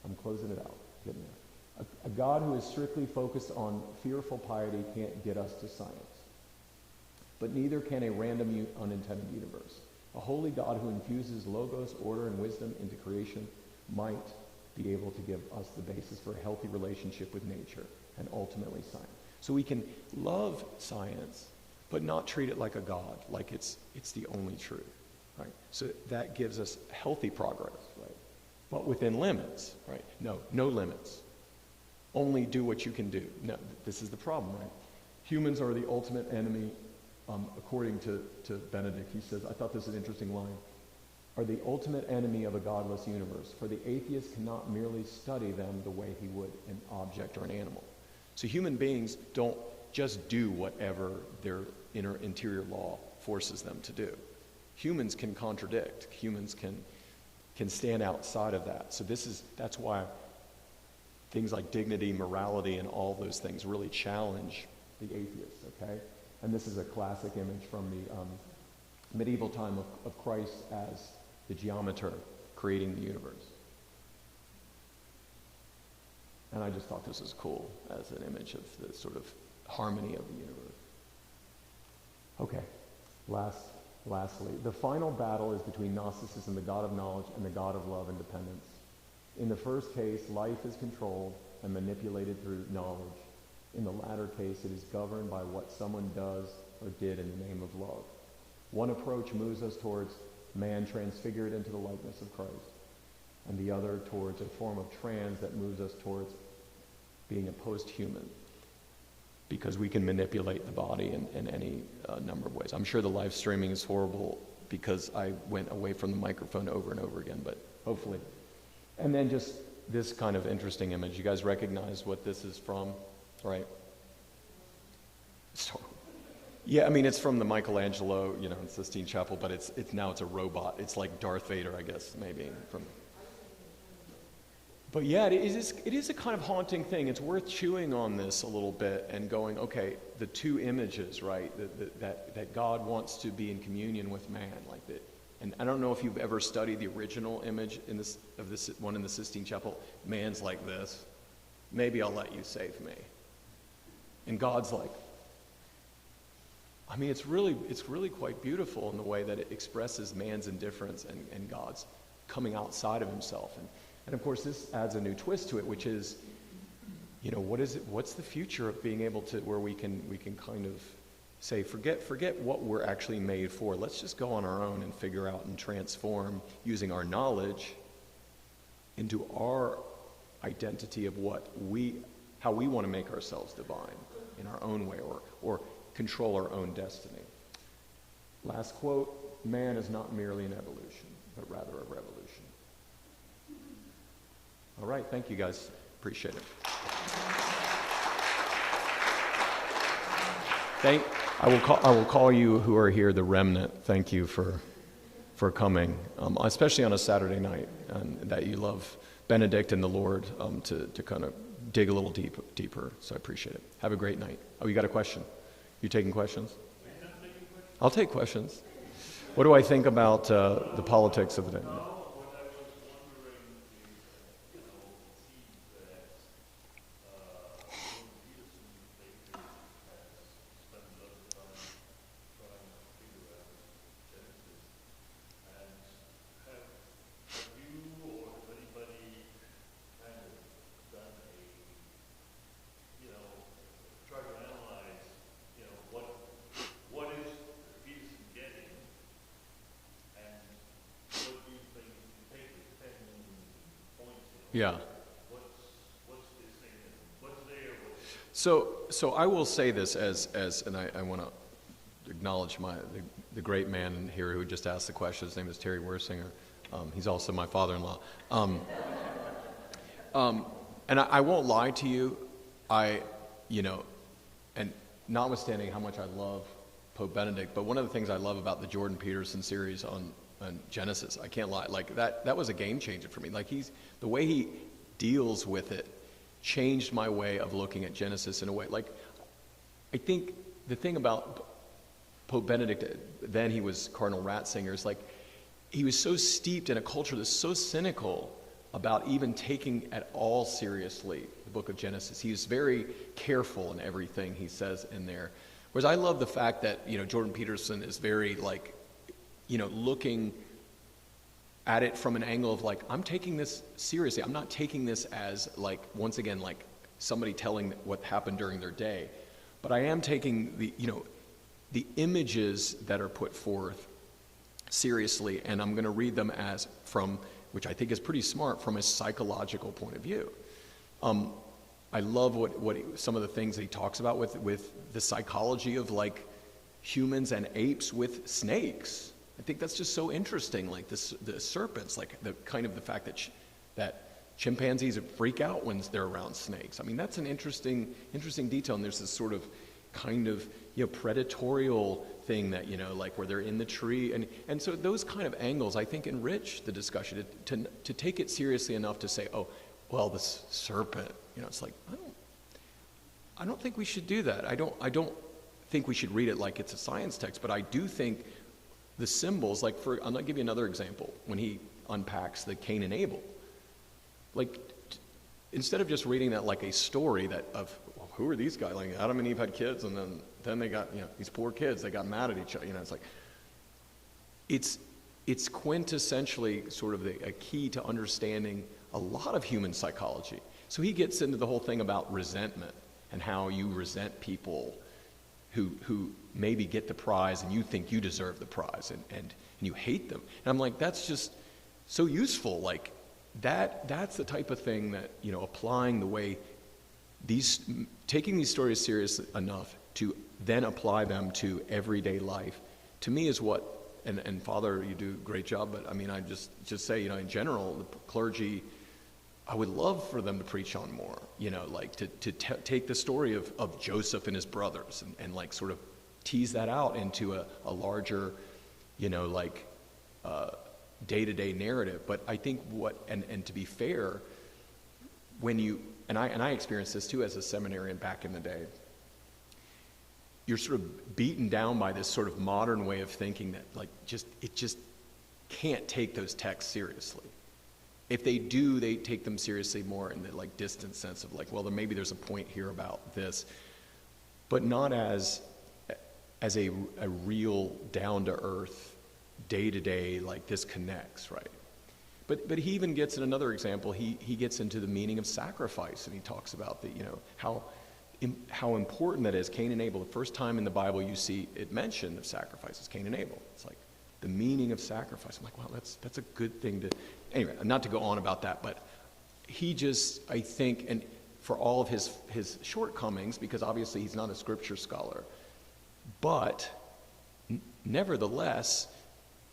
I'm closing it out. Getting there. A God who is strictly focused on fearful piety can't get us to science. But neither can a random, unintended universe. A holy God who infuses logos, order, and wisdom into creation might be able to give us the basis for a healthy relationship with nature and ultimately science. So we can love science, but not treat it like a God, like it's the only truth, right? So that gives us healthy progress, right? But within limits, right? No limits. Only do what you can do. No, this is the problem, right? Humans are the ultimate enemy, according to Benedict. He says, I thought this was an interesting line, are the ultimate enemy of a godless universe, for the atheist cannot merely study them the way he would an object or an animal. So human beings don't just do whatever their interior law forces them to do. Humans can contradict. Humans can stand outside of that. So that's why things like dignity, morality, and all those things really challenge the atheists, okay? And this is a classic image from the medieval time of Christ as the geometer creating the universe. And I just thought this was cool as an image of the sort of harmony of the universe. Okay, lastly, the final battle is between Gnosticism, the God of knowledge, and the God of love and dependence. In the first case, life is controlled and manipulated through knowledge. In the latter case, it is governed by what someone does or did in the name of love. One approach moves us towards man transfigured into the likeness of Christ, and the other towards a form of trans that moves us towards being a post-human, because we can manipulate the body in any number of ways. I'm sure the live streaming is horrible because I went away from the microphone over and over again, but hopefully. And then just this kind of interesting image. You guys recognize what this is from, right? So, yeah, I mean, it's from the Michelangelo, in Sistine Chapel, but it's now it's a robot. It's like Darth Vader, I guess, maybe. But yeah, it is a kind of haunting thing. It's worth chewing on this a little bit and going, okay, the two images, right? That God wants to be in communion with man, like that. And I don't know if you've ever studied the original image of this one in the Sistine Chapel. Man's like this. Maybe I'll let you save me. And God's like, I mean, it's really quite beautiful in the way that it expresses man's indifference and God's coming outside of himself. And of course, this adds a new twist to it, which is, what's the future of being able to, where we can kind of say, forget what we're actually made for. Let's just go on our own and figure out and transform using our knowledge into our identity of how we want to make ourselves divine in our own way or control our own destiny. Last quote, man is not merely an evolution, but rather a revolution. All right, thank you guys. Appreciate it. I will call you who are here the remnant. Thank you for coming, especially on a Saturday night, and that you love Benedict and the Lord to kind of dig a little deeper. So I appreciate it. Have a great night. Oh, you got a question? You taking questions? I'll take questions. What do I think about the politics of the day? Yeah. So I will say this and I want to acknowledge the great man here who just asked the question. His name is Terry Wersinger. He's also my father-in-law. And I won't lie to you, and notwithstanding how much I love Pope Benedict, but one of the things I love about the Jordan Peterson series on Genesis, I can't lie, like that was a game changer for me. Like the way he deals with it changed my way of looking at Genesis in a way. Like, I think the thing about Pope Benedict, then he was Cardinal Ratzinger, is like he was so steeped in a culture that's so cynical about even taking at all seriously the book of Genesis. He's very careful in everything he says in there. Whereas I love the fact that, Jordan Peterson is very like, looking at it from an angle of like, I'm taking this seriously. I'm not taking this as like, once again, like somebody telling what happened during their day. But I am taking the images that are put forth seriously, and I'm going to read them as from, which I think is pretty smart, from a psychological point of view. I love some of the things that he talks about with the psychology of like humans and apes with snakes. I think that's just so interesting. Like the serpents, like the fact that chimpanzees freak out when they're around snakes. I mean, that's an interesting detail. And there's this sort of kind of predatorial thing that like where they're in the tree, and so those kind of angles I think enrich the discussion to take it seriously enough to say, oh, well, this serpent, it's like I don't think we should do that. I don't think we should read it like it's a science text, but I do think the symbols, like I'm gonna give you another example when he unpacks the Cain and Abel, like instead of just reading that like a story of who are these guys? Like Adam and Eve had kids, and then they got these poor kids. They got mad at each other. It's like it's quintessentially sort of a key to understanding a lot of human psychology. So he gets into the whole thing about resentment and how you resent people who maybe get the prize and you think you deserve the prize, and you hate them. And I'm like, that's just so useful. Like that's the type of thing that applying the way taking these stories serious enough to then apply them to everyday life, to me is what, and Father, you do a great job, but I mean, I just say, in general, the clergy, I would love for them to preach on more, like to take the story of Joseph and his brothers and like sort of tease that out into a larger, day-to-day narrative. But I think and to be fair, when you, and I experienced this too as a seminarian back in the day, you're sort of beaten down by this sort of modern way of thinking that like it just can't take those texts seriously. If they do, they take them seriously more in the like distant sense of like, well, then maybe there's a point here about this, but not as a real down-to-earth, day-to-day, like this connects, right? But he even gets in another example, he gets into the meaning of sacrifice, and he talks about how important that is. Cain and Abel, the first time in the Bible you see it mentioned of sacrifices, Cain and Abel. It's like the meaning of sacrifice. I'm like, wow, that's a good thing to, anyway, not to go on about that, but he just, I think, and for all of his shortcomings, because obviously he's not a scripture scholar, but nevertheless,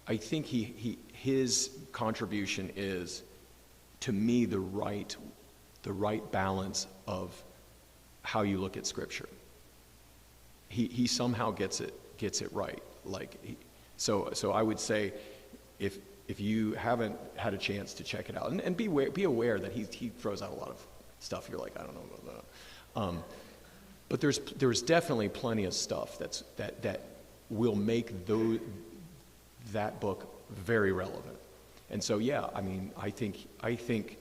I think his contribution is, to me, the right balance of how you look at Scripture. He somehow gets it right. Like so I would say, if you haven't had a chance to check it out, and be aware that he throws out a lot of stuff. You're like, I don't know about that. But there's definitely plenty of stuff that will make that book very relevant. And so, yeah, I mean, I think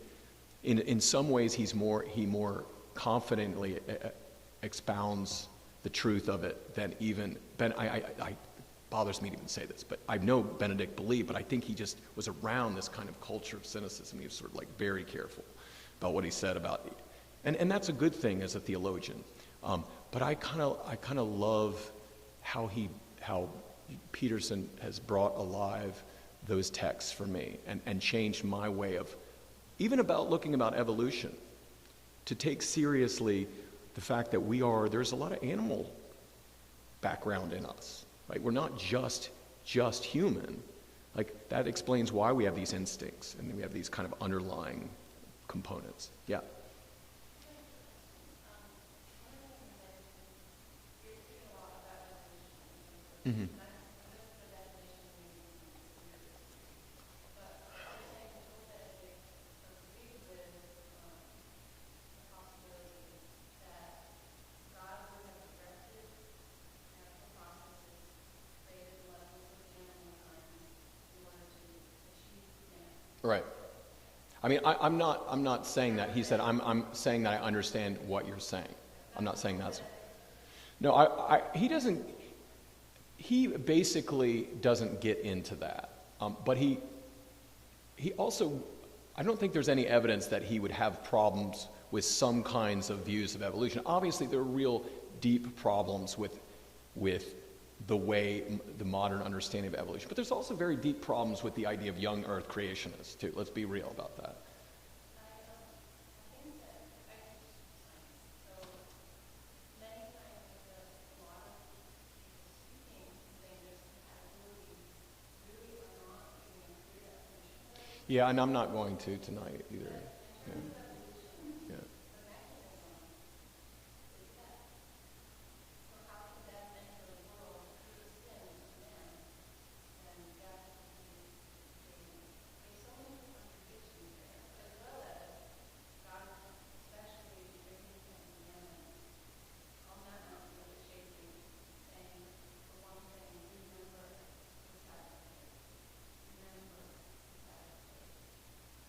in some ways he more confidently expounds the truth of it than even I bothers me to even say this, but I know Benedict believed, but I think he just was around this kind of culture of cynicism. He was sort of like very careful about what he said about it. And that's a good thing as a theologian. But I kind of love how Peterson has brought alive those texts for me and changed my way of even about looking about evolution, to take seriously the fact that there's a lot of animal background in us, right? We're not just human, Like, that explains why we have these instincts and we have these kind of underlying components. Yeah. Mm-hmm. Right. I mean, I'm not saying that. He said, I'm saying that I understand what you're saying. I'm not saying that's. No, he basically doesn't get into that. But he also, I don't think there's any evidence that he would have problems with some kinds of views of evolution. Obviously, there are real deep problems with the way, the modern understanding of evolution. But there's also very deep problems with the idea of young earth creationists, too. Let's be real about that. Yeah, and I'm not going to tonight either. Yeah. Yeah.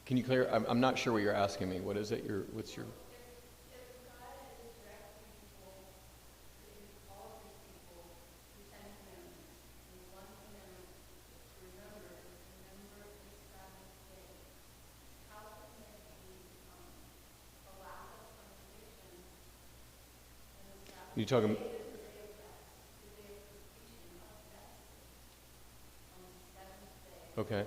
Can you clear? I'm not sure what you're asking me. What is it? What's your? You talking? Okay.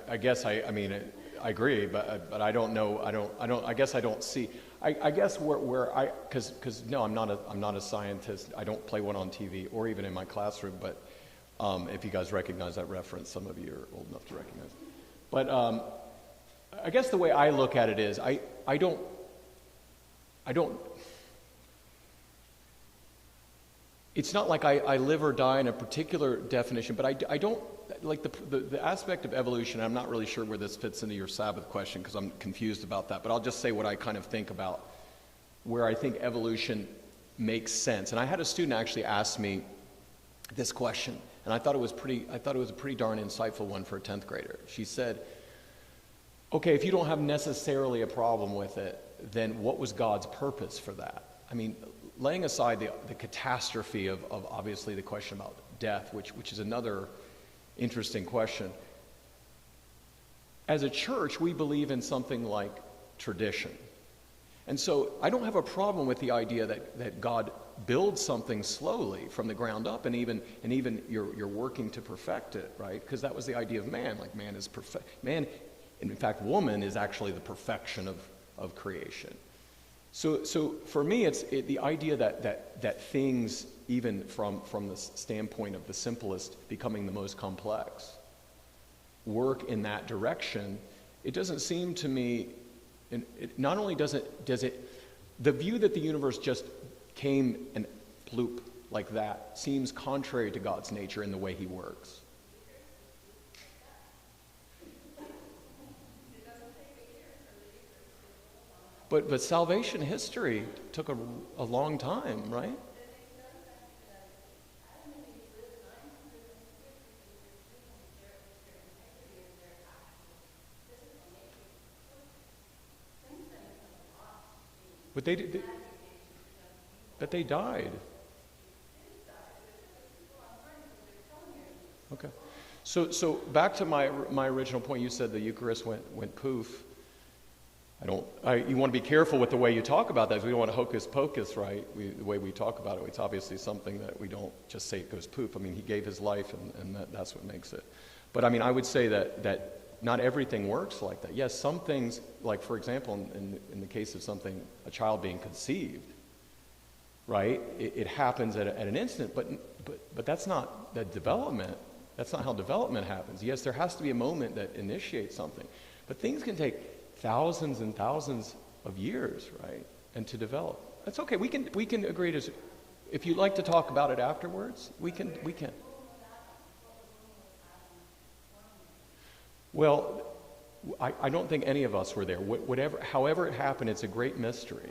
I guess I mean I agree, but I don't know. I guess I don't see. I guess because no, I'm not a scientist. I don't play one on TV or even in my classroom. But if you guys recognize that reference, some of you are old enough to recognize. But I guess the way I look at it is I don't. It's not like I live or die in a particular definition, but I don't like the aspect of evolution. I'm not really sure where this fits into your Sabbath question because I'm confused about that. But I'll just say what I kind of think about where I think evolution makes sense. And I had a student actually ask me this question, and I thought it was a pretty darn insightful one for a 10th grader. She said, "Okay, if you don't have necessarily a problem with it, then what was God's purpose for that?" I mean, laying aside the catastrophe of obviously the question about death, which is another interesting question. As a church, we believe in something like tradition. And so I don't have a problem with the idea that God builds something slowly from the ground up, and even you're working to perfect it, right? Because that was the idea of man. Like man is perfect. Man, and in fact, woman is actually the perfection of creation. So for me, it's the idea that things, even from the standpoint of the simplest becoming the most complex, work in that direction. It doesn't seem to me. Not only does it, the view that the universe just came and bloop like that seems contrary to God's nature in the way He works. But salvation history took a long time, right? But they died. Okay. So back to my original point. You said the Eucharist went poof. You want to be careful with the way you talk about that. We don't want to hocus pocus, right? The way we talk about it, it's obviously something that we don't just say it goes poof. I mean, he gave his life, and that's what makes it. But I mean, I would say that not everything works like that. Yes, some things, like for example, in the case of a child being conceived, right? It happens at an instant, but that's not the development. That's not how development happens. Yes, there has to be a moment that initiates something, but things can take thousands and thousands of years, right? And to develop. That's okay. We can agree to. If you'd like to talk about it afterwards, we can. Well, I don't think any of us were there. However it happened, it's a great mystery.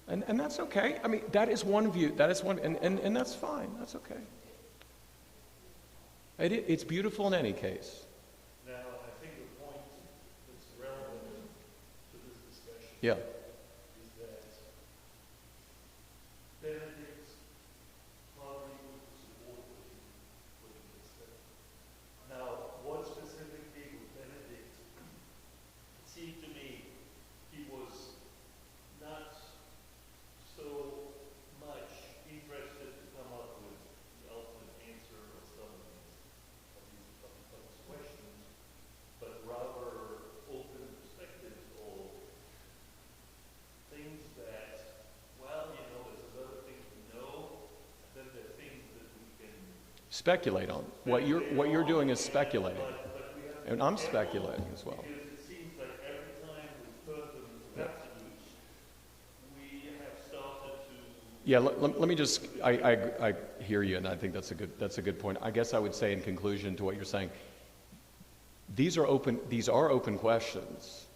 And that's okay. I mean, that is one view. That is one, and that's fine. That's okay. It's beautiful in any case. Now, I think the point that's relevant to this discussion Yeah. is that Benedict's probably would support what he just said. Now, what specifically with Benedict, it seemed to me he was not so much interested to come up with the ultimate answer of some of these questions, but rather open perspectives or things that, well, there's other things we know, and then there are things that we can Speculate on. What you're doing is speculating. but we have to And I'm speculating as well. because it seems like every time we put them to absolutes, we have started to Yeah, let me just, I hear you, and I think that's a good point. I guess I would say in conclusion to what you're saying, these are open questions.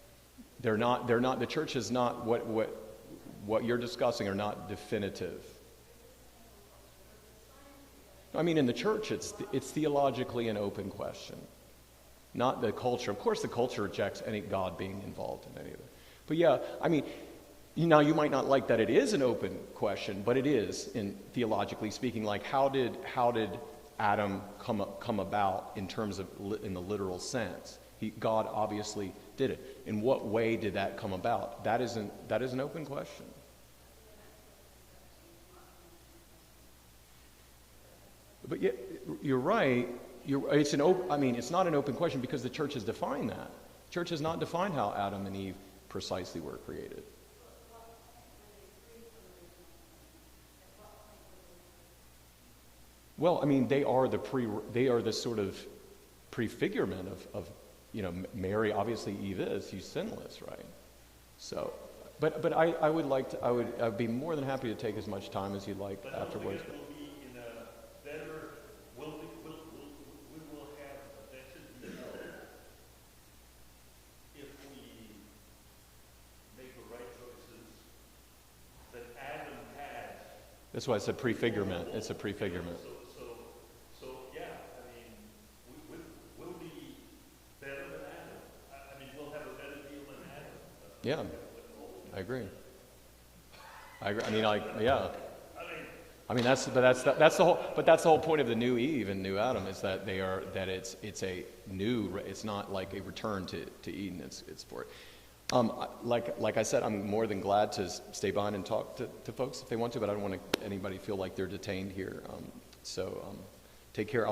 They're not, the church is not, what you're discussing are not definitive. I mean, in the church, it's theologically an open question, not the culture. Of course, the culture rejects any God being involved in any of it. But yeah, I mean, now you might not like that it is an open question, but it is, in theologically speaking. Like, how did Adam come about in terms of in the literal sense? God obviously did it. In what way did that come about? That is an open question. But yeah, you're right. It's not an open question because the church has defined that. The church has not defined how Adam and Eve precisely were created. Well, I mean, they are the sort of prefigurement of Mary. Obviously, Eve is. She's sinless, right? So, but I'd be more than happy to take as much time as you'd like afterwards. we'll be in a better, we will have a better deal if we make the right choices that Adam had. That's why it's a prefigurement. It's a prefigurement. So yeah, I mean, we'll be better than Adam. I mean, we'll have a better deal than Adam. Yeah, I agree. I mean, yeah. I mean, that's the whole point of the new Eve and new Adam is that it's a new. It's not like a return to Eden. It's for it. Like I said, I'm more than glad to stay behind and talk to folks if they want to, but I don't want anybody to feel like they're detained here. So take care.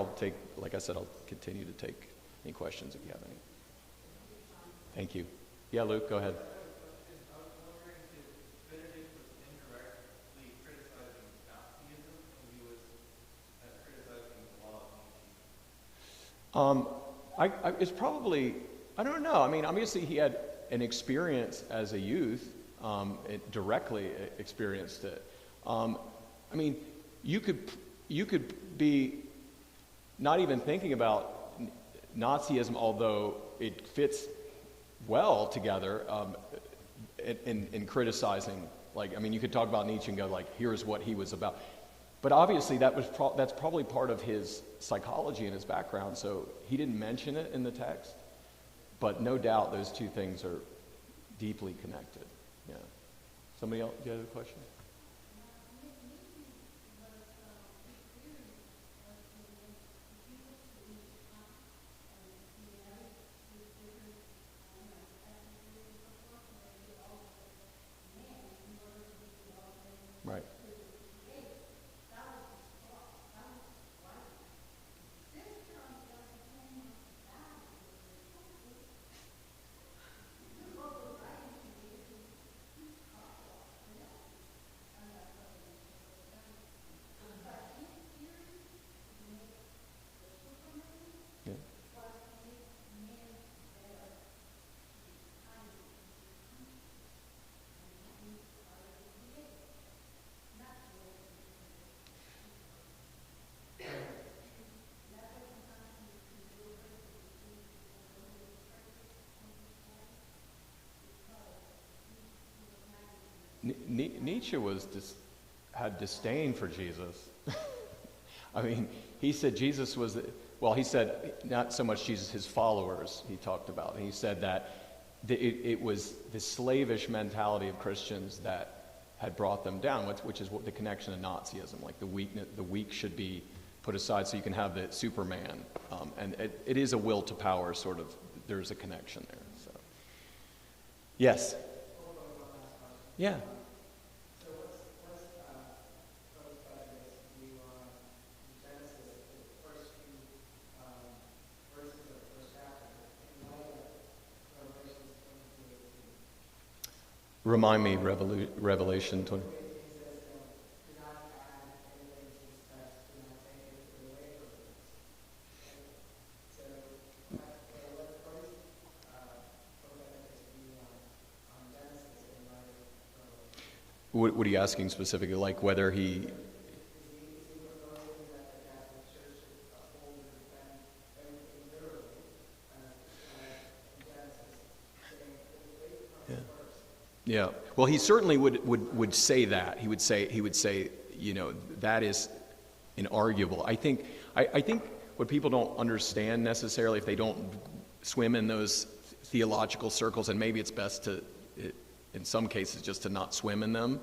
Like I said, I'll continue to take any questions if you have any. Thank you. Yeah, Luke, go ahead. It's probably, I don't know. I mean, obviously he had an experience as a youth, directly experienced it. I mean, you could be not even thinking about Nazism, although it fits well together in criticizing. Like, I mean, you could talk about Nietzsche and go like, here's what he was about. But obviously that's probably part of his psychology and his background, so he didn't mention it in the text, but no doubt those two things are deeply connected. Yeah. Somebody else, do you have a question? Right. Yeah. Nietzsche had disdain for Jesus. I mean, he said Jesus was, well, he said not so much Jesus, his followers he talked about. And he said that it was the slavish mentality of Christians that had brought them down, which is what the connection to Nazism, like the weak should be put aside so you can have the Superman. And it is a will to power sort of, there's a connection there. So, yes. Yeah. So what's Pope Benedict's view on Genesis, the first few verses of the first chapter, in light of Revelations 22:18? Remind me, Revelation 20. It says, do not add anything to this text, do not take anything away from this. So, what is Pope Benedict's view on Genesis in light of Revelation? What are you asking specifically? Like whether he... Is he proposing that the Catholic Church should uphold and defend everything literally in Genesis, saying it comes first? Yeah. Well, he certainly would say that. He would say, you know, that is inarguable. I think what people don't understand necessarily, if they don't swim in those theological circles, and maybe it's best to, in some cases, just to not swim in them,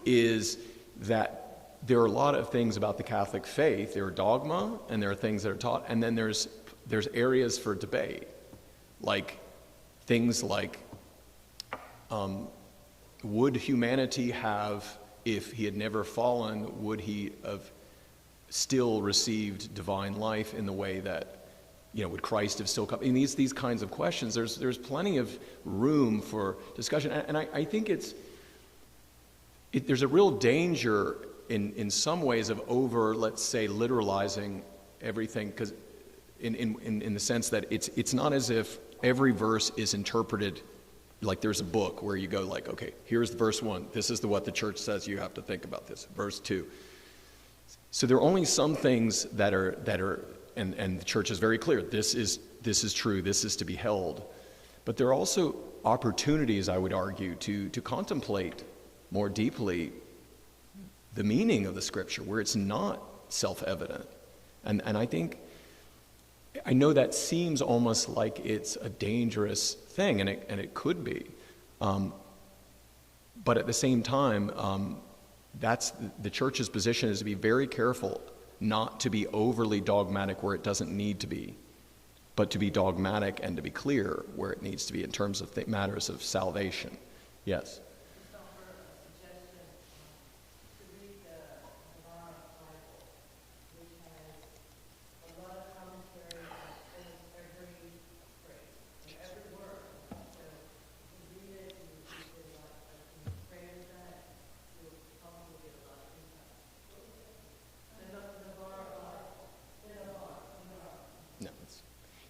is that there are a lot of things about the Catholic faith. There are dogma, and there are things that are taught, and then there's areas for debate, like things like, would humanity have, if he had never fallen, would he have still received divine life in the way that, you know, would Christ have still come? I mean, these kinds of questions, there's plenty of room for discussion. And I think there's a real danger in some ways of let's say, literalizing everything, because in the sense that it's not as if every verse is interpreted like there's a book where you go like, okay, here's verse 1. This is what the church says you have to think about this. Verse 2. So there are only some things that are and the church is very clear. This is true. This is to be held. But there are also opportunities, I would argue, to contemplate more deeply the meaning of the Scripture where it's not self-evident. And I know that seems almost like it's a dangerous thing, and it could be. But at the same time, that's the church's position, is to be very careful not to be overly dogmatic where it doesn't need to be, but to be dogmatic and to be clear where it needs to be in terms of matters of salvation. Yes?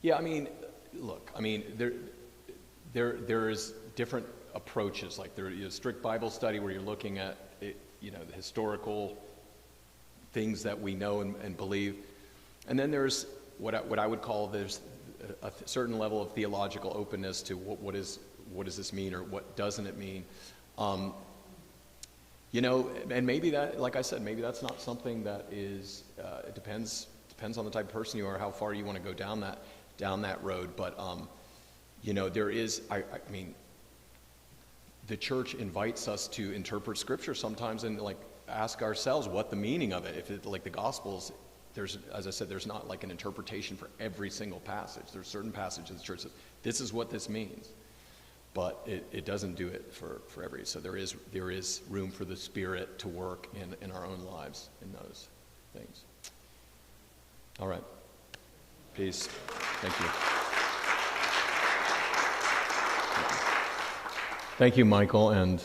Yeah, I mean, look, I mean, there is different approaches. Like there is strict Bible study where you're looking at, the historical things that we know and believe, and then there's what I would call there's a certain level of theological openness to what does this mean or what doesn't it mean, and maybe that, like I said, maybe that's not something that is. It depends on the type of person you are, how far you want to go down that road. But there is, I mean, the church invites us to interpret Scripture sometimes and like ask ourselves what the meaning of it. If it, like the Gospels, there's, as I said, there's not like an interpretation for every single passage. There's certain passages the church says this is what this means. but it doesn't do it for every. So there is room for the Spirit to work in our own lives in those things. All right. Peace. Thank you. Thank you, Michael, and